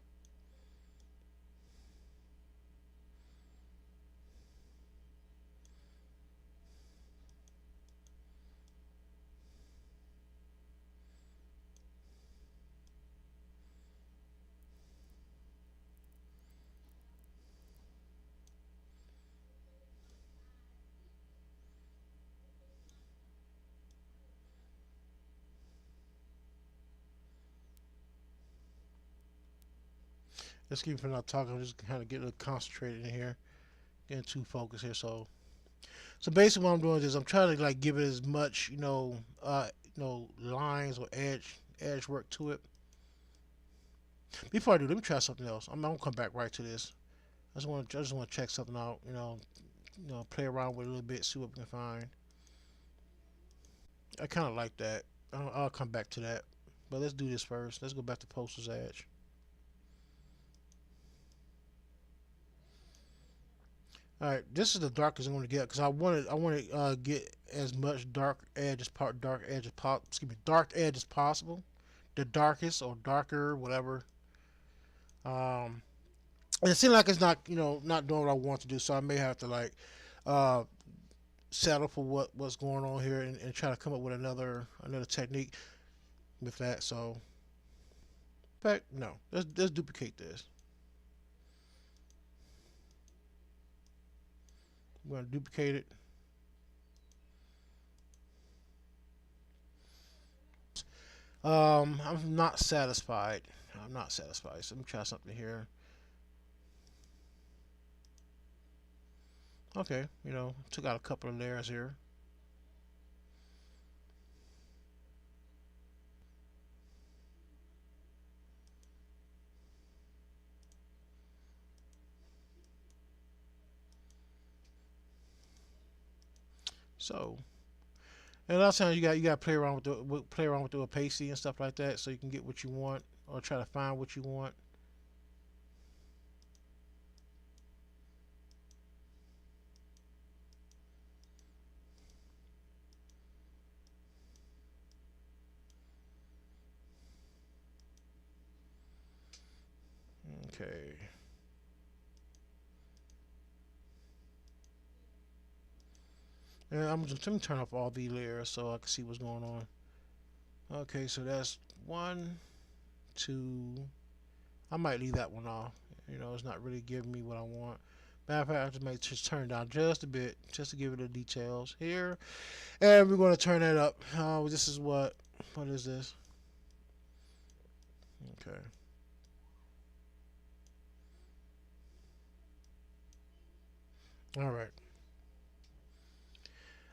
Let's keep from not talking. I'm just kind of getting concentrated in here, getting too focused here. So basically, what I'm doing is I'm trying to like give it as much, lines or edge work to it. Before I do, let me try something else. I'm gonna come back right to this. I just want to check something out. Play around with it a little bit, see what we can find. I kind of like that. I'll come back to that. But let's do this first. Let's go back to Poster's Edge. All right, this is the darkest I'm going to get because I want to get as much dark edge as excuse me, dark edge as possible. The darkest or darker, whatever. Um, and it seems like it's not doing what I want to do, so I may have to like uh, settle for what's going on here and try to come up with another technique with that. So, in fact, no, let's duplicate this. We're gonna duplicate it. I'm not satisfied. I'm not satisfied. So let me try something here. Okay, took out a couple of layers here. So, and a lot of times you got to play around with the opacity and stuff like that, so you can get what you want or try to find what you want. Okay. And let me turn off all the layers so I can see what's going on. Okay, so that's one, two. I might leave that one off. It's not really giving me what I want. Matter of fact, I have to just turn it down just a bit, just to give it the details here. And we're going to turn that up. This is what is this? Okay. All right.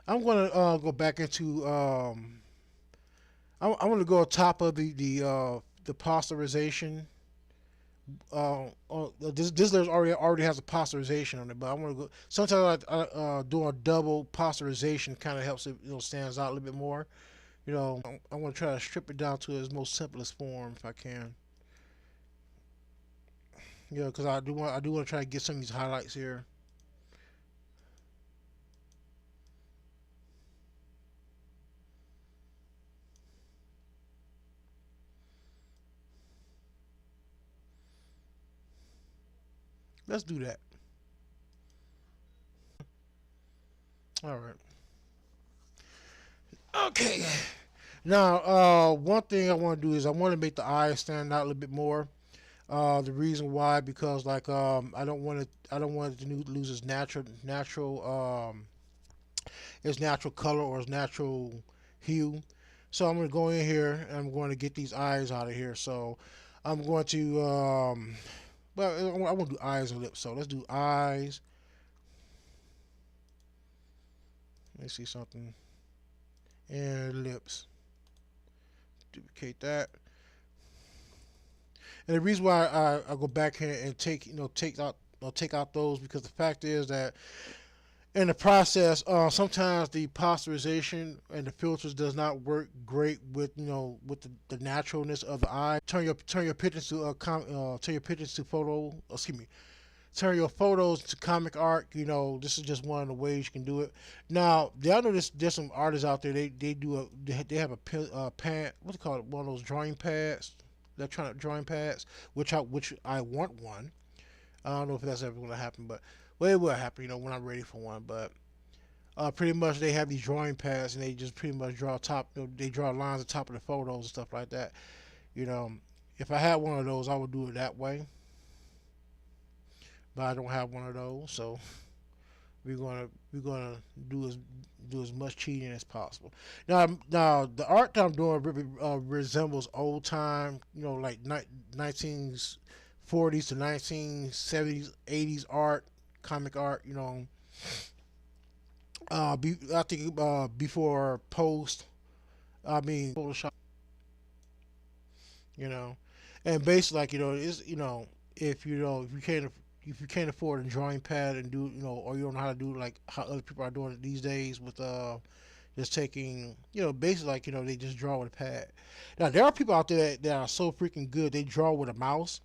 I'm going to go back into. I'm going to go on top of the posterization. This there's already has a posterization on it, but I want to go. Sometimes do a double posterization kind of helps it, stands out a little bit more. I want to try to strip it down to its most simplest form if I can. Because I do want to try to get some of these highlights here. Let's do that. All right. Okay. Now, one thing I want to do is I want to make the eyes stand out a little bit more. The reason why, because like I don't want it to lose its natural color or its natural hue. So I'm gonna go in here and I'm going to get these eyes out of here. So I'm going to well, I want to do eyes and lips. So let's do eyes. Let's see something, and lips. Duplicate that. And the reason why I go back here and take out those, because the fact is that in the process, sometimes the posterization and the filters does not work great with the naturalness of the eye. Turn your pictures to photo. Excuse me. Turn your photos to comic art. This is just one of the ways you can do it. Now, I know there's some artists out there. They have a pad. What's it called? One of those drawing pads, electronic drawing pads, which I want one. I don't know if that's ever going to happen, but well, it will happen. When I'm ready for one. But pretty much they have these drawing pads and they just pretty much draw they draw lines on top of the photos and stuff like that. You know, if I had one of those, I would do it that way. But I don't have one of those, so we're gonna do as much cheating as possible. Now the art that I'm doing resembles old time, like 1940s to 1970s, 80s art, comic art. I think before post. I mean Photoshop. You know, and basically like it's if you can't afford a drawing pad and do or you don't know how to do like how other people are doing it these days with just taking basically like they just draw with a pad. Now there are people out there that are so freaking good they draw with a mouse.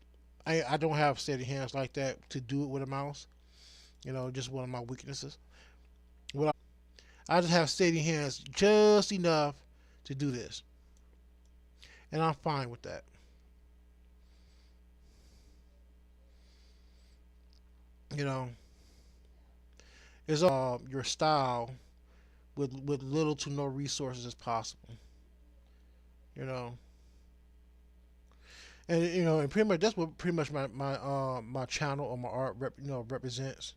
I don't have steady hands like that to do it with a mouse. Just one of my weaknesses. What I just have steady hands just enough to do this, and I'm fine with that. You know, it's your style with little to no resources as possible. You know, and pretty much that's what pretty much my channel or my art represents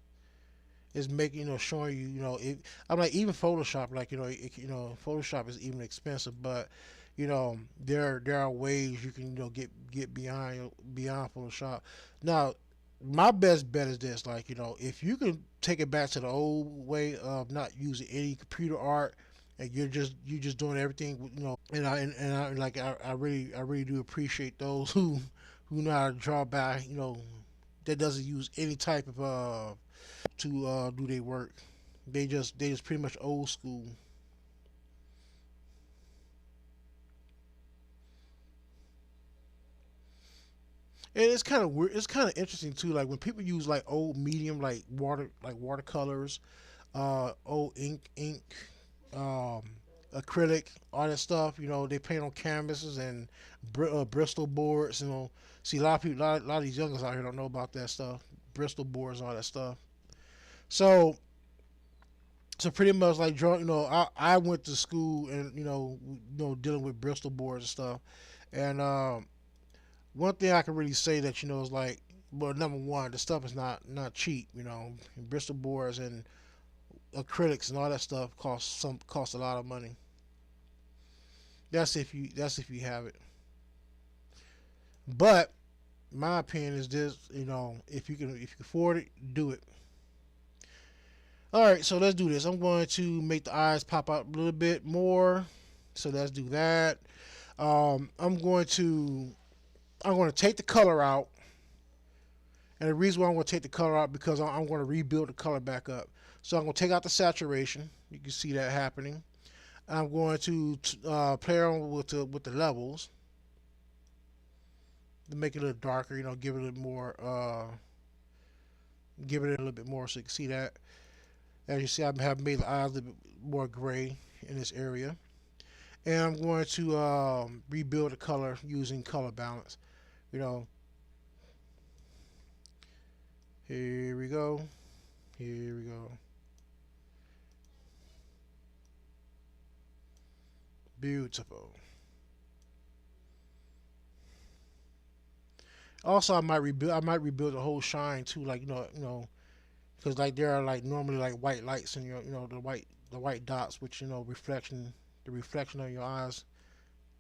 is making showing you I'm like even Photoshop like Photoshop is even expensive, but there are ways you can get beyond Photoshop. Now my best bet is this, like if you can take it back to the old way of not using any computer art and you're just doing everything and I like I really do appreciate those who know how to draw by that doesn't use any type of to do their work. They just pretty much old school. And it's kind of weird. It's kind of interesting too. Like when people use like old medium, like watercolors, old ink, um, acrylic, all that stuff. They paint on canvases and Bristol boards. See a lot of people, a lot of these youngers out here don't know about that stuff. Bristol boards, all that stuff. So pretty much like drawing. I went to school and dealing with Bristol boards and stuff. And one thing I can really say that is like But number one, the stuff is not cheap. You know, Bristol boards and acrylics and all that stuff cost a lot of money. That's if you have it. But my opinion is this: if you can afford it, do it. All right, so let's do this. I'm going to make the eyes pop out a little bit more. So let's do that. Um, I'm going to I'm going to take the color out, and the reason why I'm going to take the color out because I'm going to rebuild the color back up. So I'm going to take out the saturation. You can see that happening. I'm going to play around with the levels to make it a little darker. Give it a little more. Give it a little bit more so you can see that. As you see, I have made the eyes a little bit more gray in this area. And I'm going to rebuild the color using color balance. You know, here we go. Here we go. Beautiful. Also, I might rebuild the whole shine too. Like because like there are like normally like white lights in your the white dots, which the reflection of your eyes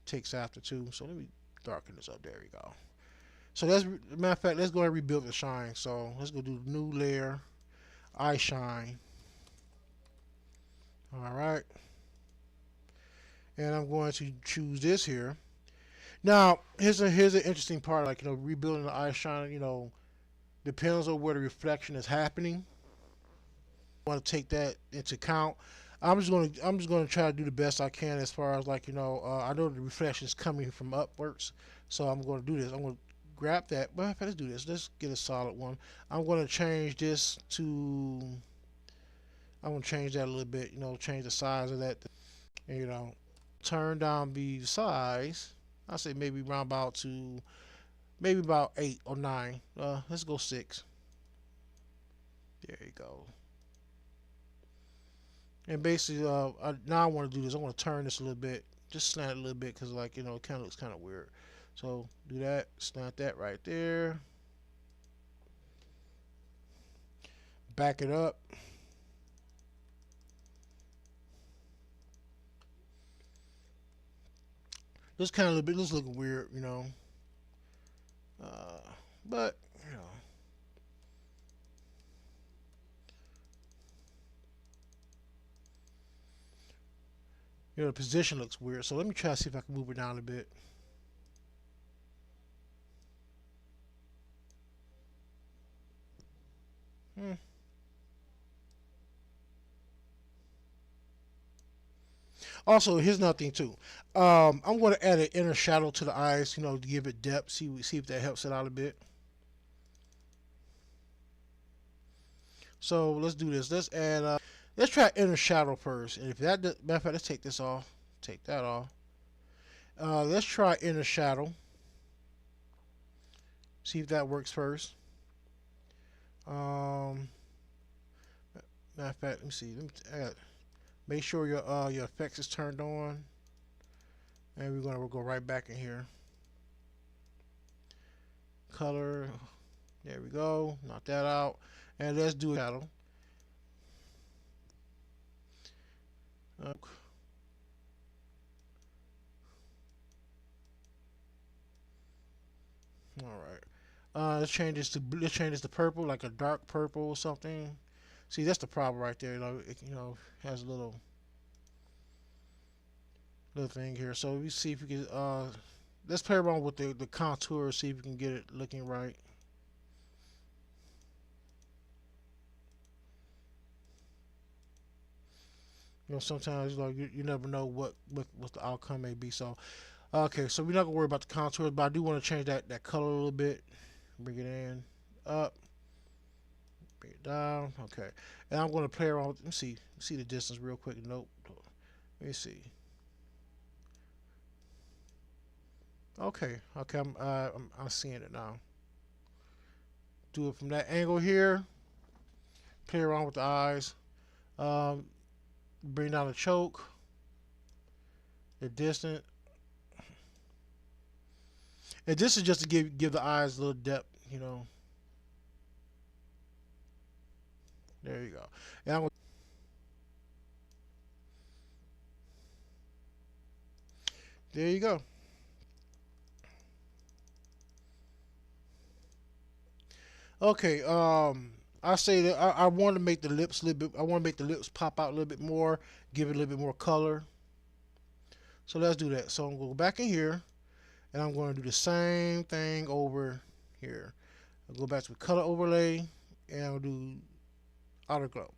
takes after too. So let me darken this up. There we go. So matter of fact, let's go and rebuild the shine. So let's go do new layer, eye shine. All right, and I'm going to choose this here. Now here's an interesting part. Like rebuilding the eye shine. Depends on where the reflection is happening. Want to take that into account. I'm just gonna try to do the best I can as far as like I know the reflection is coming from upwards, so I'm gonna do this. I'm gonna grab that. Well, let's do this. Let's get a solid one. I'm gonna change this to. I'm gonna change that a little bit. Change the size of that. And, turn down the size. I say maybe round about to maybe about 8 or 9. Let's go 6. There you go. And basically, now I want to do this. I want to turn this a little bit, just slant it a little bit, because like it kind of looks kind of weird. So do that, slant that right there, back it up. This kind of a little bit, this looking weird. Uh, but the position looks weird. So let me try to see if I can move it down a bit. Hmm. Also, here's another thing too. I'm going to add an inner shadow to the eyes, to give it depth. See if that helps it out a bit. So let's do this. Let's try inner shadow first. And if matter of fact, let's take this off. Take that off. Let's try inner shadow. See if that works first. Um, Matter of fact, let me see. Make sure your effects is turned on, and we'll go right back in here. Color. There we go. Knock that out, and let's do a shadow. Uh, all right. Let's change this to purple, like a dark purple or something. See, that's the problem right there. It has a little thing here. So we see if we can. Let's play around with the contour. See if we can get it looking right. Sometimes you never know what the outcome may be. So okay, so we're not gonna worry about the contours, but I do want to change that color a little bit. Bring it in, up, bring it down. Okay, and I'm gonna play around. Let me see the distance real quick. Nope. Let me see. Okay, okay, I'm seeing it now. Do it from that angle here. Play around with the eyes. Um, Bring down the choke, the distance, and this is just to give the eyes a little depth. There you go. And I'm, there you go. Okay. I say that I want to make the lips a little bit. I want to make the lips pop out a little bit more, give it a little bit more color. So let's do that. So I'm gonna go back in here, and I'm going to do the same thing over here. I'll go back to the color overlay, and I'll do outer glow.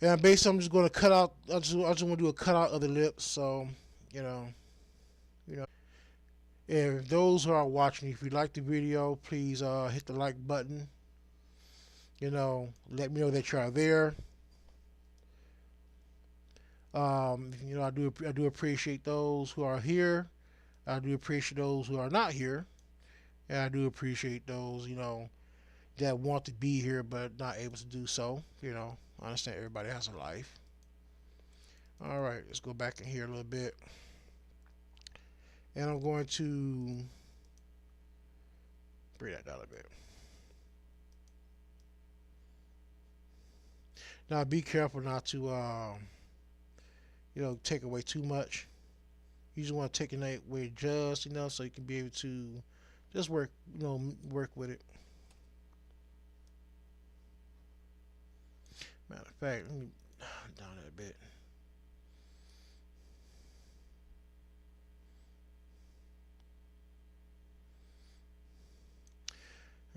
And basically, I'm just going to cut out. I just want to do a cutout of the lips. So, you know, you know. And those who are watching, if you like the video, please hit the like button. Let me know that you are there. I do appreciate those who are here. I do appreciate those who are not here, and I do appreciate those that want to be here but not able to do so. I understand everybody has a life. All right, let's go back in here a little bit, and I'm going to bring that down a bit. Now, be careful not to take away too much. You just want to take it away just enough so you can be able to just work with it. Matter of fact, let me down that a bit.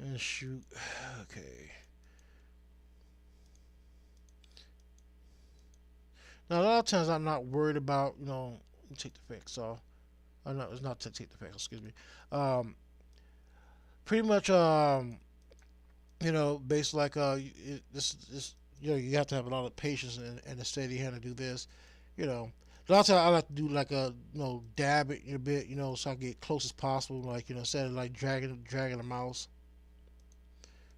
And shoot. Okay. Now, a lot of times I'm not worried about, let me take the effects off. No, it's not to take the effects, excuse me. Um, Pretty much, based like, this, you have to have a lot of patience and a steady hand to do this. You know, a lot of times I like to do like a, dab it a bit, so I get close as possible, like, instead of like dragging the mouse.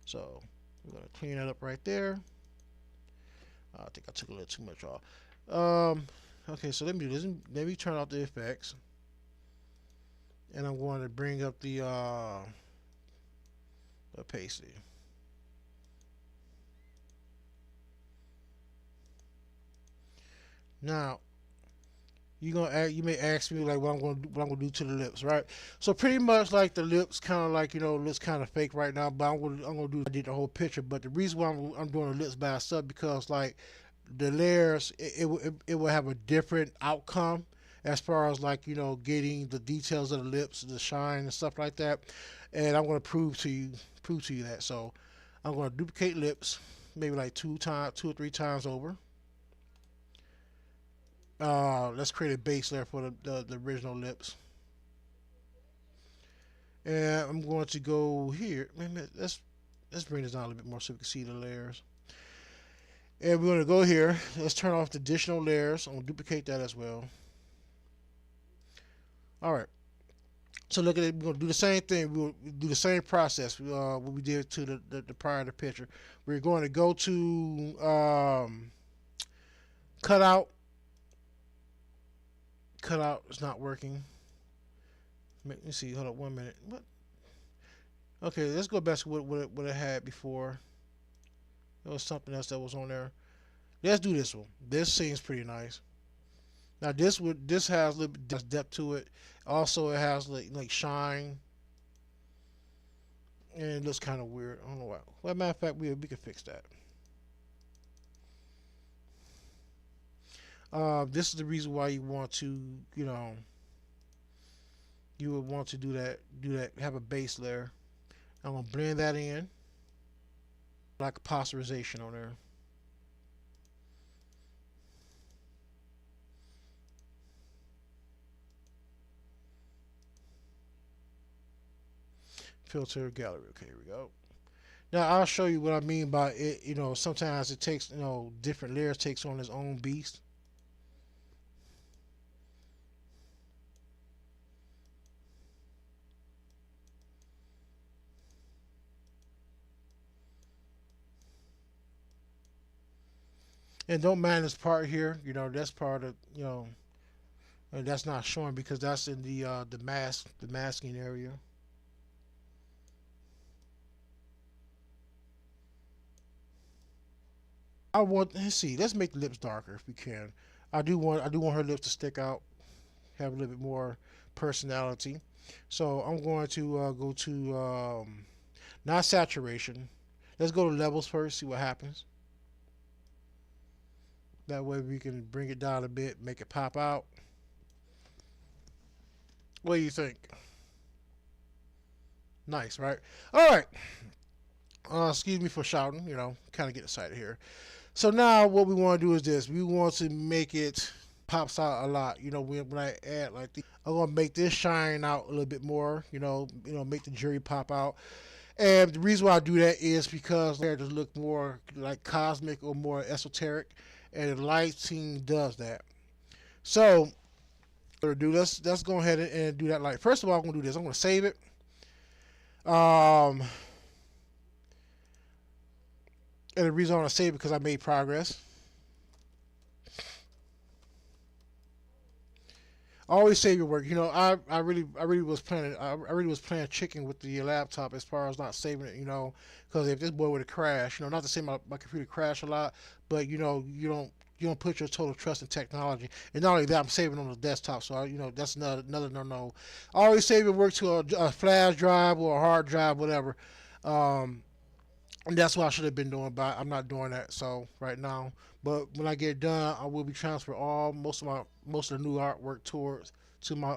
So, we're going to clean that up right there. I think I took a little too much off. Um, okay, so let me do this. Let me turn off the effects, and I'm going to bring up the opacity. Now, you may ask me like what I'm gonna do to the lips, right? So pretty much like the lips kind of like looks kind of fake right now, but I'm gonna do I did the whole picture. But the reason why I'm doing the lips by itself because like the layers it will have a different outcome as far as like getting the details of the lips, the shine and stuff like that. And I'm gonna prove to you that. So I'm gonna duplicate lips, maybe like two or three times over. Let's create a base layer for the original lips. And I'm going to go here. Let's bring this down a little bit more so we can see the layers. And we're going to go here. Let's turn off the additional layers. I'm going to duplicate that as well. All right. So look at it. We're going to do the same thing. We'll do the same process what we did to the prior to picture. We're going to go to cut out. Cut out is not working. Let me see. Hold up 1 minute. What? Okay, let's go back to what it had before. There was something else that was on there. Let's do this one. This seems pretty nice. Now this has a little bit depth to it. Also, it has like shine, and it looks kind of weird. I don't know why. Well, matter of fact, we can fix that. This is the reason why you want to you would want to do that. Have a base layer. I'm gonna blend that in like a posterization on there. Filter gallery. Okay, here we go. Now I'll show you what I mean by it. Sometimes it takes different layers takes on its own beast. And don't mind this part here. That's part of and that's not showing because that's in the masking area. I want, let's see, let's make the lips darker if we can. I do want her lips to stick out, have a little bit more personality. So I'm going to go to not saturation. Let's go to levels first, see what happens. That way we can bring it down a bit, make it pop out. What do you think? Nice, right? All right. Excuse me for shouting. Kind of get excited here. So now what we want to do is this. We want to make it pops out a lot. When I add like the, I'm gonna make this shine out a little bit more. Make the jury pop out. And the reason why I do that is because characters look more like cosmic or more esoteric, and the lighting does that. So, let's go ahead and do that light. First of all, I'm gonna do this. I'm gonna save it. Um, and the reason I want to save it because I made progress. Always save your work. I really was planning. I really was playing chicken with the laptop as far as not saving it. Because if this boy would have crashed, not to say my computer crashed a lot, but you don't put your total trust in technology. And not only that, I'm saving on the desktop, so that's another no. Always save your work to a flash drive or a hard drive, whatever. Um, and that's what I should have been doing, but I'm not doing that. So right now, but when I get done, I will be transferring all most of the new artwork towards to my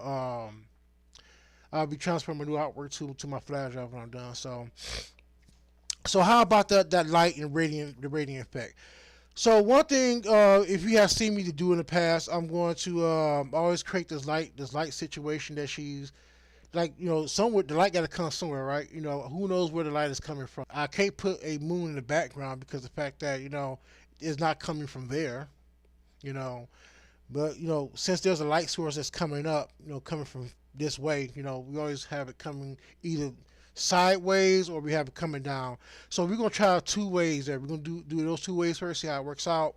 I'll be transferring my new artwork to my flash drive when I'm done. So how about that light and radiant the radiant effect? So one thing, if you have seen me to do in the past, I'm going to always create this light situation that she's like, somewhere the light got to come somewhere, right? Who knows where the light is coming from? I can't put a moon in the background because the fact that it's not coming from there, you know. But since there's a light source that's coming up, coming from this way, we always have it coming either sideways or we have it coming down. So we're gonna try two ways there. We're gonna do those two ways first, see how it works out.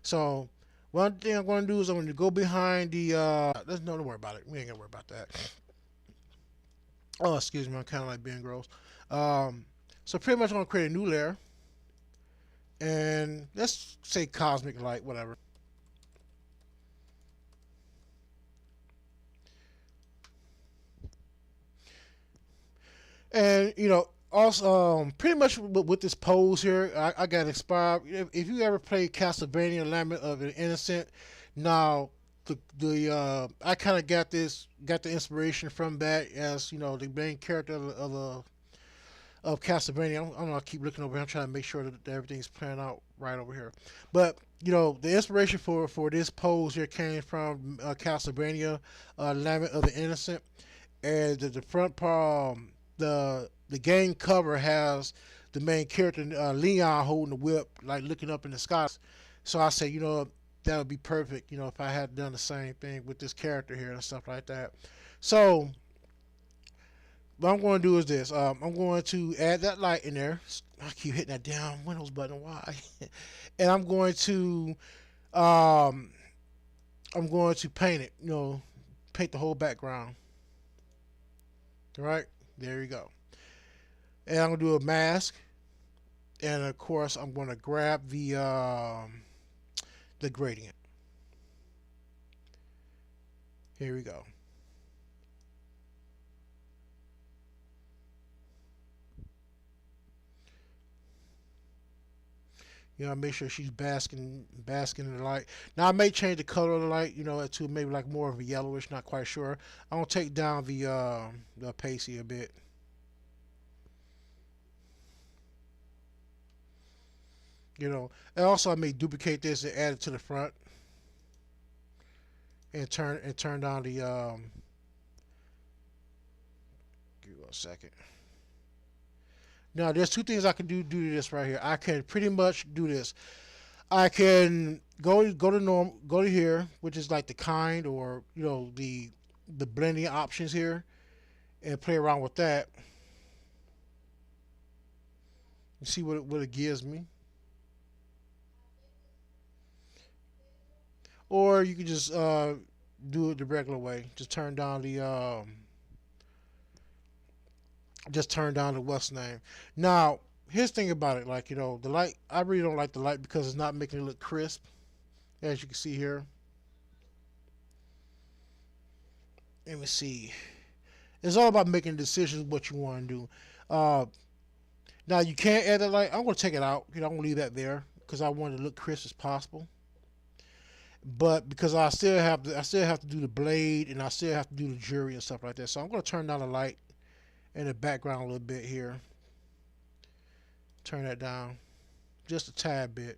So one thing I'm gonna do is I'm gonna go behind the. Let's no, don't worry about it. We ain't gonna worry about that. Oh, excuse me, I'm kind of like being gross. So pretty much I'm gonna create a new layer, and let's say cosmic light, whatever. And also pretty much with this pose here, I got inspired. If you ever played Castlevania Lament of the Innocent, now the I kind of got the inspiration from that as the main character of Castlevania. I don't know. I keep looking over here. I'm trying to make sure that everything's playing out right over here. But the inspiration for this pose here came from Castlevania, Lament of the Innocent, and the front part, the game cover has the main character Leon holding the whip, like looking up in the sky. So I said, that would be perfect. If I had done the same thing with this character here and stuff like that. So what I'm going to do is this. I'm going to add that light in there. I keep hitting that down Windows button. Why? And um, I'm going to paint it. Paint the whole background. All right, there you go. And I'm gonna do a mask, and of course I'm gonna grab the gradient. Here we go. Make sure she's basking in the light. Now I may change the color of the light, to maybe like more of a yellowish. Not quite sure. I'm gonna take down the opacity a bit. And also I may duplicate this and add it to the front and turn down the. Give me 1 second. Now there's two things I can do to this right here. I can pretty much do this. I can go to here, which is like the kind or the blending options here, and play around with that. And see what it gives me. Or you can just do it the regular way. Just turn down the what's name. Now Here's the thing about it, like the light. I really don't like the light because it's not making it look crisp, as you can see here. Let me see. It's all about making decisions what you want to do. Uh, Now you can't add the light. I'm gonna take it out. I'm gonna leave that there because I want it to look crisp as possible. But because I still have to do the blade and I still have to do the jewelry and stuff like that. So I'm gonna turn down the light in the background a little bit here. Turn that down just a tad bit.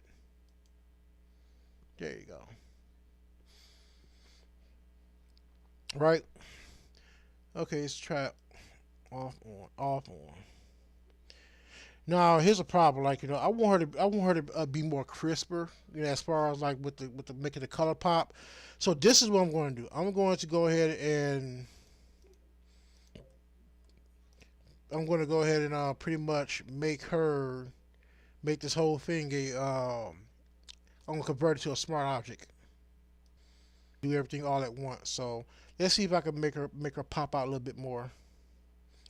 There you go. Right. Okay, let's try it off on off on. Now here's a problem. Like I want her to be more crisper. As far as like with the making the color pop. So this is what I'm going to do. I'm going to go ahead and pretty much make this whole thing a. I'm gonna convert it to a smart object. Do everything all at once. So let's see if I can make her pop out a little bit more.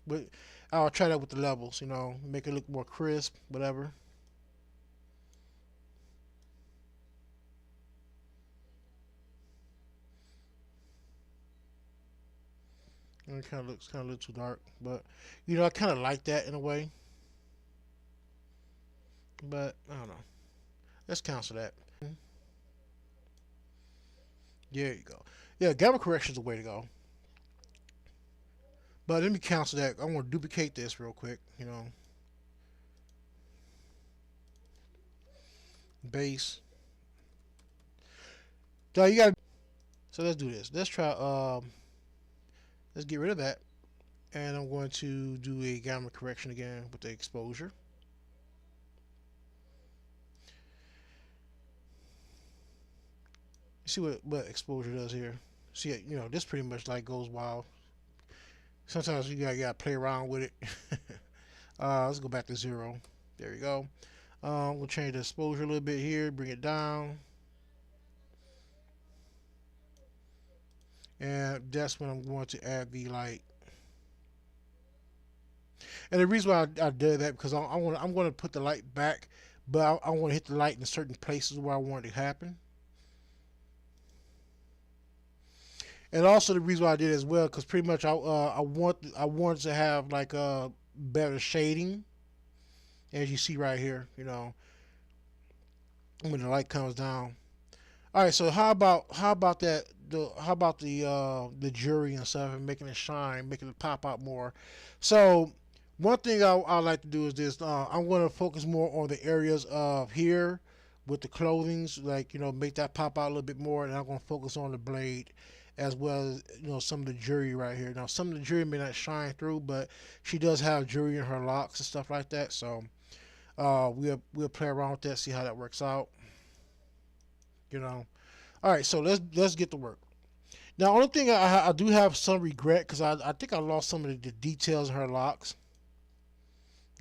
But I'll try that with the levels. Make it look more crisp, whatever. And it kind of looks too dark, but I kind of like that in a way. But I don't know. Let's cancel that. There you go. Yeah, gamma correction is the way to go. But let me cancel that. I want to duplicate this real quick. Base. So you got. So let's do this. Let's try. Let's get rid of that, and I'm going to do a gamma correction again with the exposure. See what exposure does here. See, this pretty much like goes wild. Sometimes you gotta play around with it. Let's go back to 0. There we go. We'll change the exposure a little bit here, bring it down. And that's when I'm going to add the light. And the reason why I did that because I'm going to put the light back, but I want to hit the light in certain places where I want it to happen. And also the reason why I did it as well because pretty much I wanted to have like a better shading, as you see right here. When the light comes down. All right, so how about that? How about the jury and stuff and making it shine, making it pop out more? So one thing I like to do is this. I'm going to focus more on the areas of here with the clothings, like make that pop out a little bit more, and I'm going to focus on the blade as well as some of the jewelry right here. Now some of the jewelry may not shine through, but she does have jewelry in her locks and stuff like that. So we'll play around with that, see how that works out. You know. All right, so let's get to work. Now, only thing I do have some regret because I think I lost some of the details in her locks.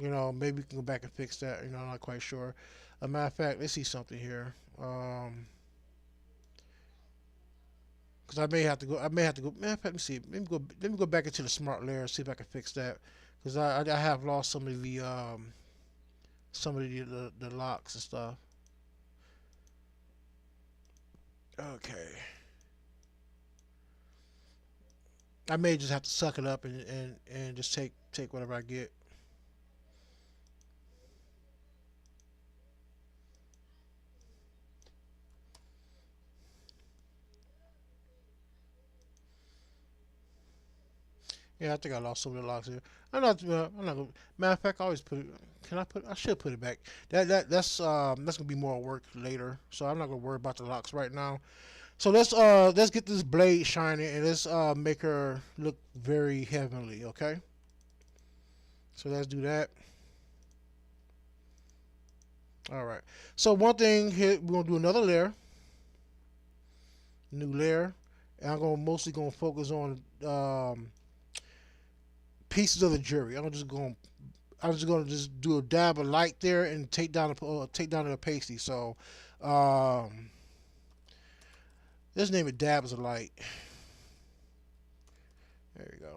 Maybe we can go back and fix that. I'm not quite sure. A matter of fact, let's see something here. Because I may have to go. I may have to go. Man, let me see. Let me go back into the smart layer and see if I can fix that. Because I have lost some of the locks and stuff. Okay. I may just have to suck it up and just take whatever I get. Yeah, I think I lost some of the locks here. I'm not gonna. Matter of fact, I always put it. Can I put? I should put it back. That's gonna be more work later. So I'm not gonna worry about the locks right now. So let's get this blade shining and let's make her look very heavenly. Okay. So let's do that. All right. So one thing here, we're gonna do another layer, new layer, and I'm gonna mostly gonna focus on pieces of the jewelry. I'm just gonna just do a dab of light there and take down the pasty. So um, let's name it dabs of light. There you go.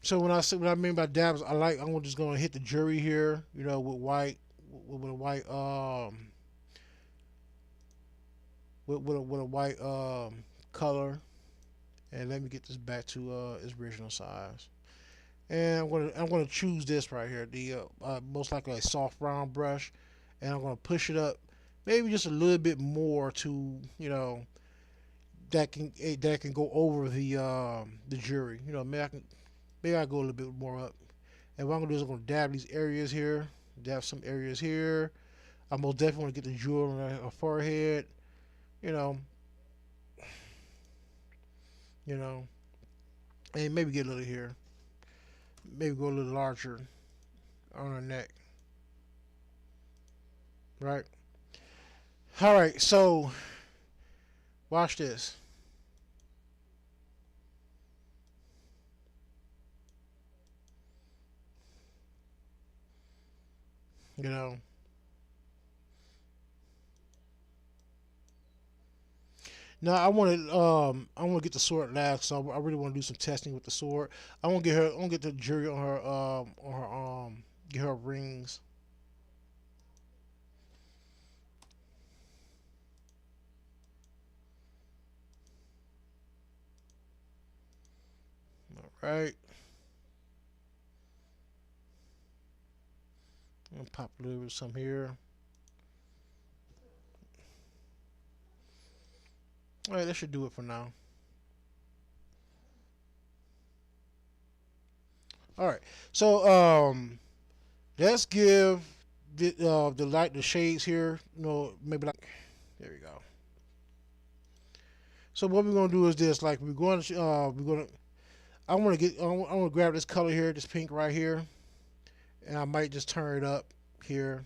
So when I say what I mean by dabs, I'm just gonna hit the jury here, with white, with a white with a white color, and let me get this back to its original size. And I'm gonna choose this right here, the most likely a soft round brush, and I'm gonna push it up, maybe just a little bit more to that can go over the jury. Maybe I go a little bit more up. And what I'm gonna do is I'm gonna dab these areas here, dab some areas here. I most definitely want to get the jewel on her forehead. You know, you know, and maybe get a little here. Maybe go a little larger on her neck. Right. All right. So watch this. You know. Now I want to get the sword last, so I really want to do some testing with the sword. I want to get the jury get her rings. All right. I'm gonna pop a little bit some here. All right, that should do it for now. All right. So let's give the light the shades here. Maybe like there we go. So what we're gonna do is this. Like we're gonna. I want to grab this color here, this pink right here, and I might just turn it up here.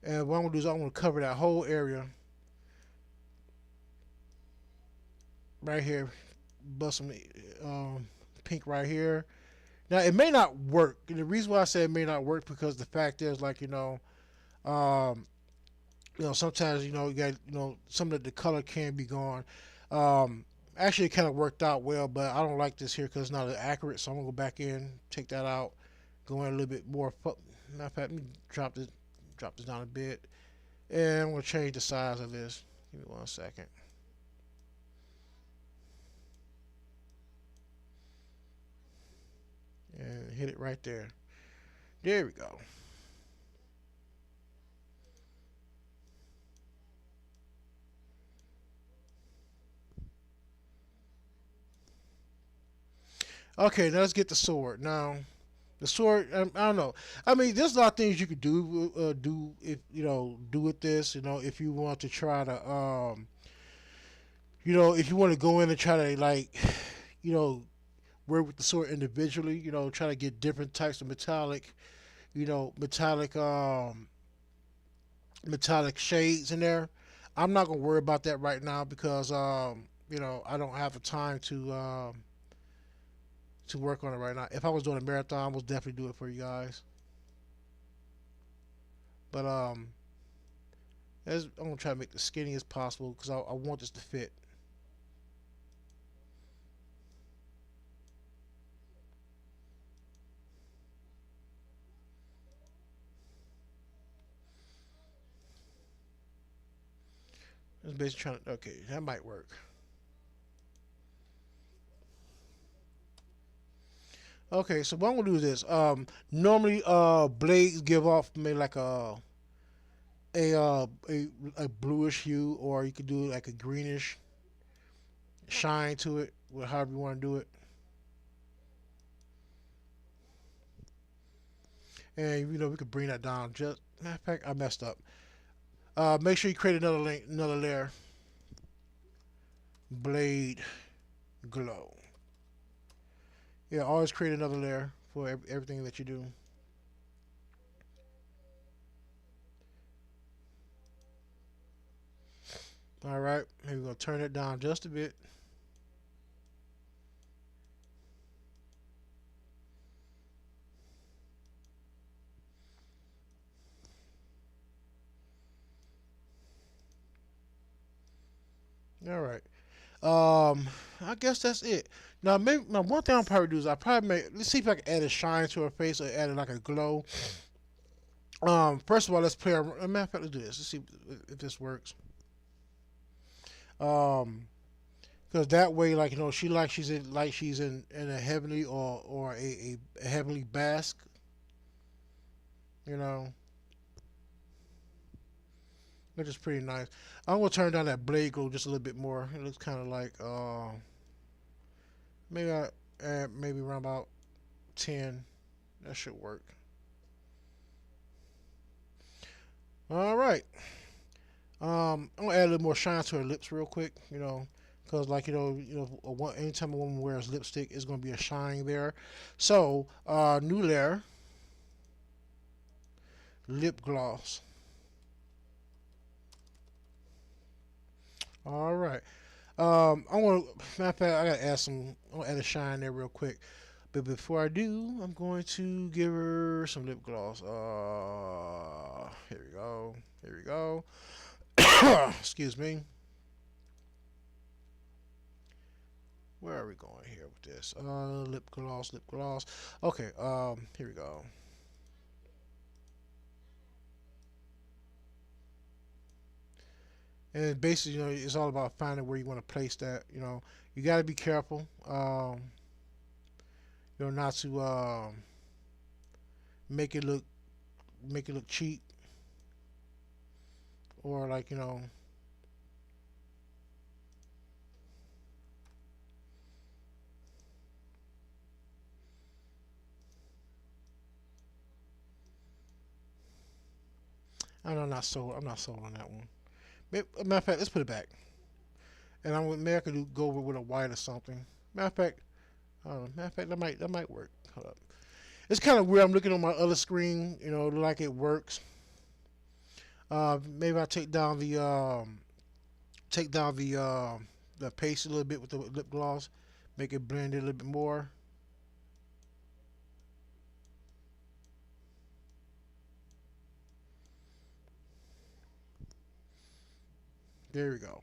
And what I'm gonna do is I'm gonna cover that whole area right here, bust some pink right here. Now it may not work. And the reason why I say it may not work because the fact is, like um, sometimes you got some of the color can be gone. Um, Actually, it kind of worked out well, but I don't like this here because it's not accurate. So I'm gonna go back in, take that out, go in a little bit more. Matter of fact, let me drop this down a bit, and I'm gonna change the size of this. Give me 1 second, and hit it right there. There we go. Okay, now let's get the sword. Now, the sword, I don't know. I mean, there's a lot of things you could do if do with this. If you want to try to if you want to go in and try to like, you know, work with the sword individually. Try to get different types of you know, metallic, um, metallic shades in there. I'm not gonna worry about that right now because I don't have the time to work on it right now. If I was doing a marathon, I would definitely do it for you guys. But I'm gonna try to make the skinny as possible because I want this to fit. Just basically trying to. Okay, that might work. Okay, so what I'm gonna do is this. Normally, blades give off maybe like a bluish hue, or you could do like a greenish shine to it, however you want to do it. And we could bring that down. Just matter of fact, I messed up. Make sure you create another layer. Blade glow. Yeah, always create another layer for everything that you do. All right, maybe we're gonna turn it down just a bit. All right. Um, I guess that's it. Now, maybe now one thing I'll probably do is I probably make let's see if I can add a shine to her face or add like a glow. First of all, let's play. A matter of fact, let's do this. Let's see if this works. Um, because that way, like she like she's in a heavenly or a heavenly bask. You know, which is pretty nice. I'm gonna turn down that blade glow just a little bit more. It looks kind of like maybe I add maybe around about 10. That should work. All right. I'm gonna add a little more shine to her lips real quick. Because like anytime a woman wears lipstick, it's gonna be a shine there. So new layer, lip gloss. All right. I want to. Matter of fact, I gotta add some. I'm gonna add a shine there real quick. But before I do, I'm going to give her some lip gloss. Here we go. Here we go. Excuse me. Where are we going here with this? Lip gloss, lip gloss. Okay. Here we go. And basically, it's all about finding where you want to place that. You got to be careful. Not to make it look cheap or like I'm not sold. I'm not sold on that one. Matter of fact, let's put it back. And maybe I could go over with a white or something. Matter of fact, matter of fact, that might work. Hold up. It's kind of weird. I'm looking on my other screen. Like it works. Maybe I take down the paste a little bit with the lip gloss, make it blend it a little bit more. There we go.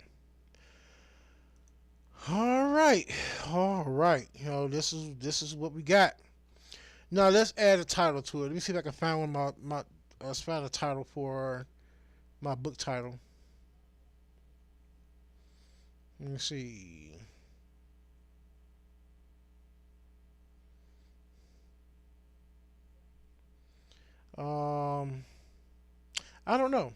All right, all right. This is what we got. Now let's add a title to it. Let me see if I can find one. Let's find a title for my book title. Let me see. Um, I don't know.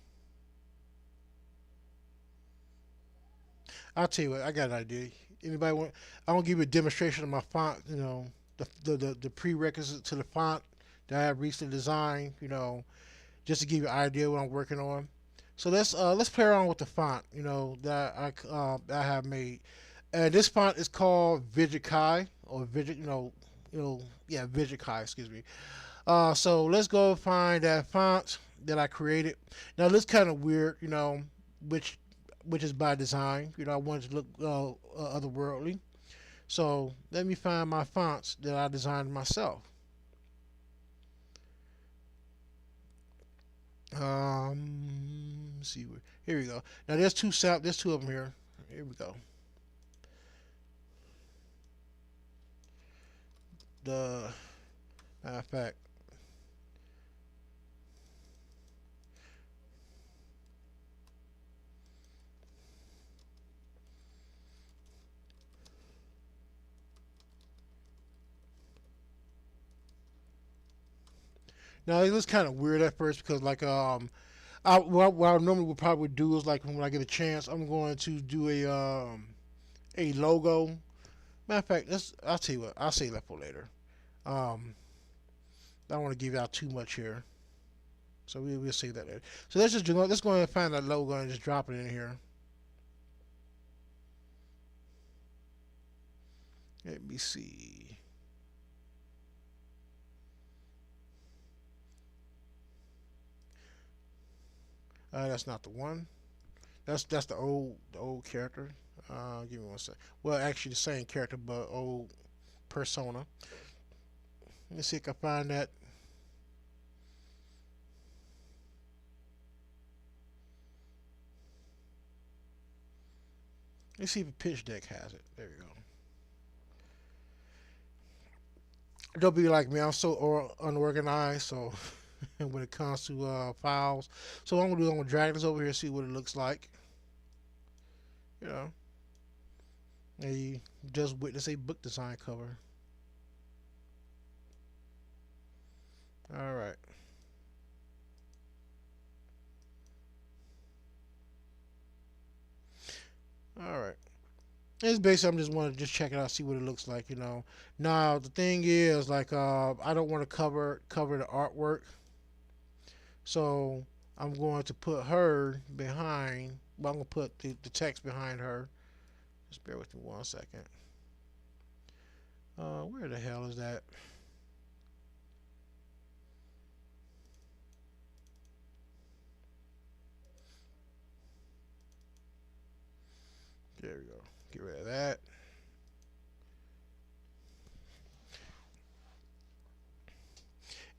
I'll tell you what. I got an idea. Anybody want? I'm gonna give you a demonstration of my font. The prerequisite to the font that I have recently designed. Just to give you an idea of what I'm working on. So let's play around with the font. That I have made. And this font is called Vigikai or Vigit. Yeah, Vigikai. Excuse me. So let's go find that font that I created. Now this kind of weird, which which is by design. I wanted to look otherworldly. So let me find my fonts that I designed myself. Let's see where. Here we go. Now there's two of them here. Here we go. The matter of fact, now it was kind of weird at first because like what I normally would probably do is like when I get a chance, I'm going to do a logo. Matter of fact, I'll tell you what. I'll save that for later. Um, I don't want to give out too much here, so we'll save that later. So let's go ahead and find that logo and just drop it in here. Let me see. That's not the one. That's the old character. Give me one sec. Well, actually, the same character, but old persona. Let me see if I can find that. Let's see if a pitch deck has it. There you go. Don't be like me. I'm so unorganized. So when it comes to files, so what I'm gonna do, I'm gonna drag this over here, see what it looks like. You know, and you just witness a book design cover. All right, all right. It's basically I'm just want to just check it out, see what it looks like. Now the thing is like I don't want to cover the artwork, so I'm going to put her behind. Well, I'm gonna put the text behind her. Just bear with me 1 second. Where the hell is that? There we go. Get rid of that.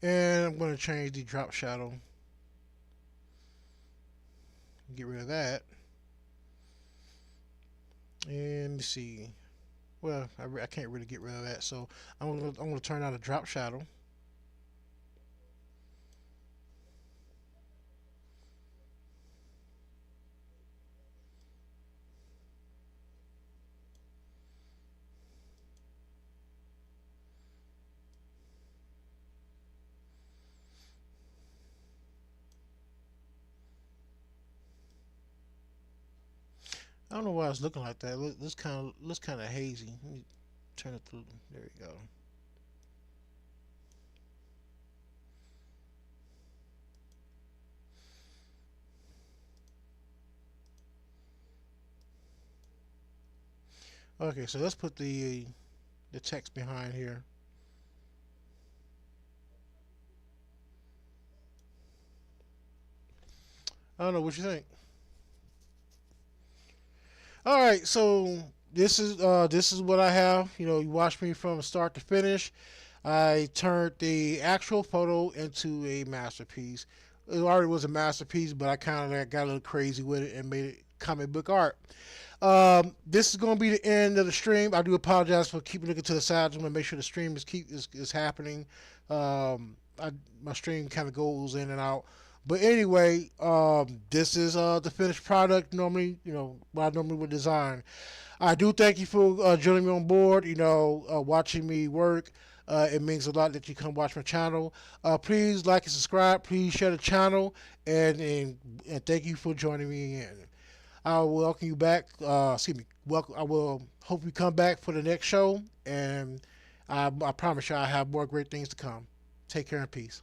And I'm going to change the drop shadow. Get rid of that. And let me see. Well, I can't really get rid of that, so I'm gonna turn on the drop shadow. I don't know why it's looking like that. This kind of looks kind of hazy. Let me turn it through. There you go. Okay, so let's put the text behind here. I don't know what you think. All right, so this is what I have. You watched me from start to finish. I turned the actual photo into a masterpiece. It already was a masterpiece, but I kind of got a little crazy with it and made it comic book art. This is going to be the end of the stream. I do apologize for keeping looking to the side. I'm going to make sure the stream is happening. My stream kind of goes in and out. But anyway, this is the finished product. Normally, what I normally would design. I do thank you for joining me on board. Watching me work. It means a lot that you come watch my channel. Please like and subscribe. Please share the channel, and thank you for joining me in. I will welcome you back. Excuse me. Welcome. I will hope you come back for the next show, and I promise you I have more great things to come. Take care and peace.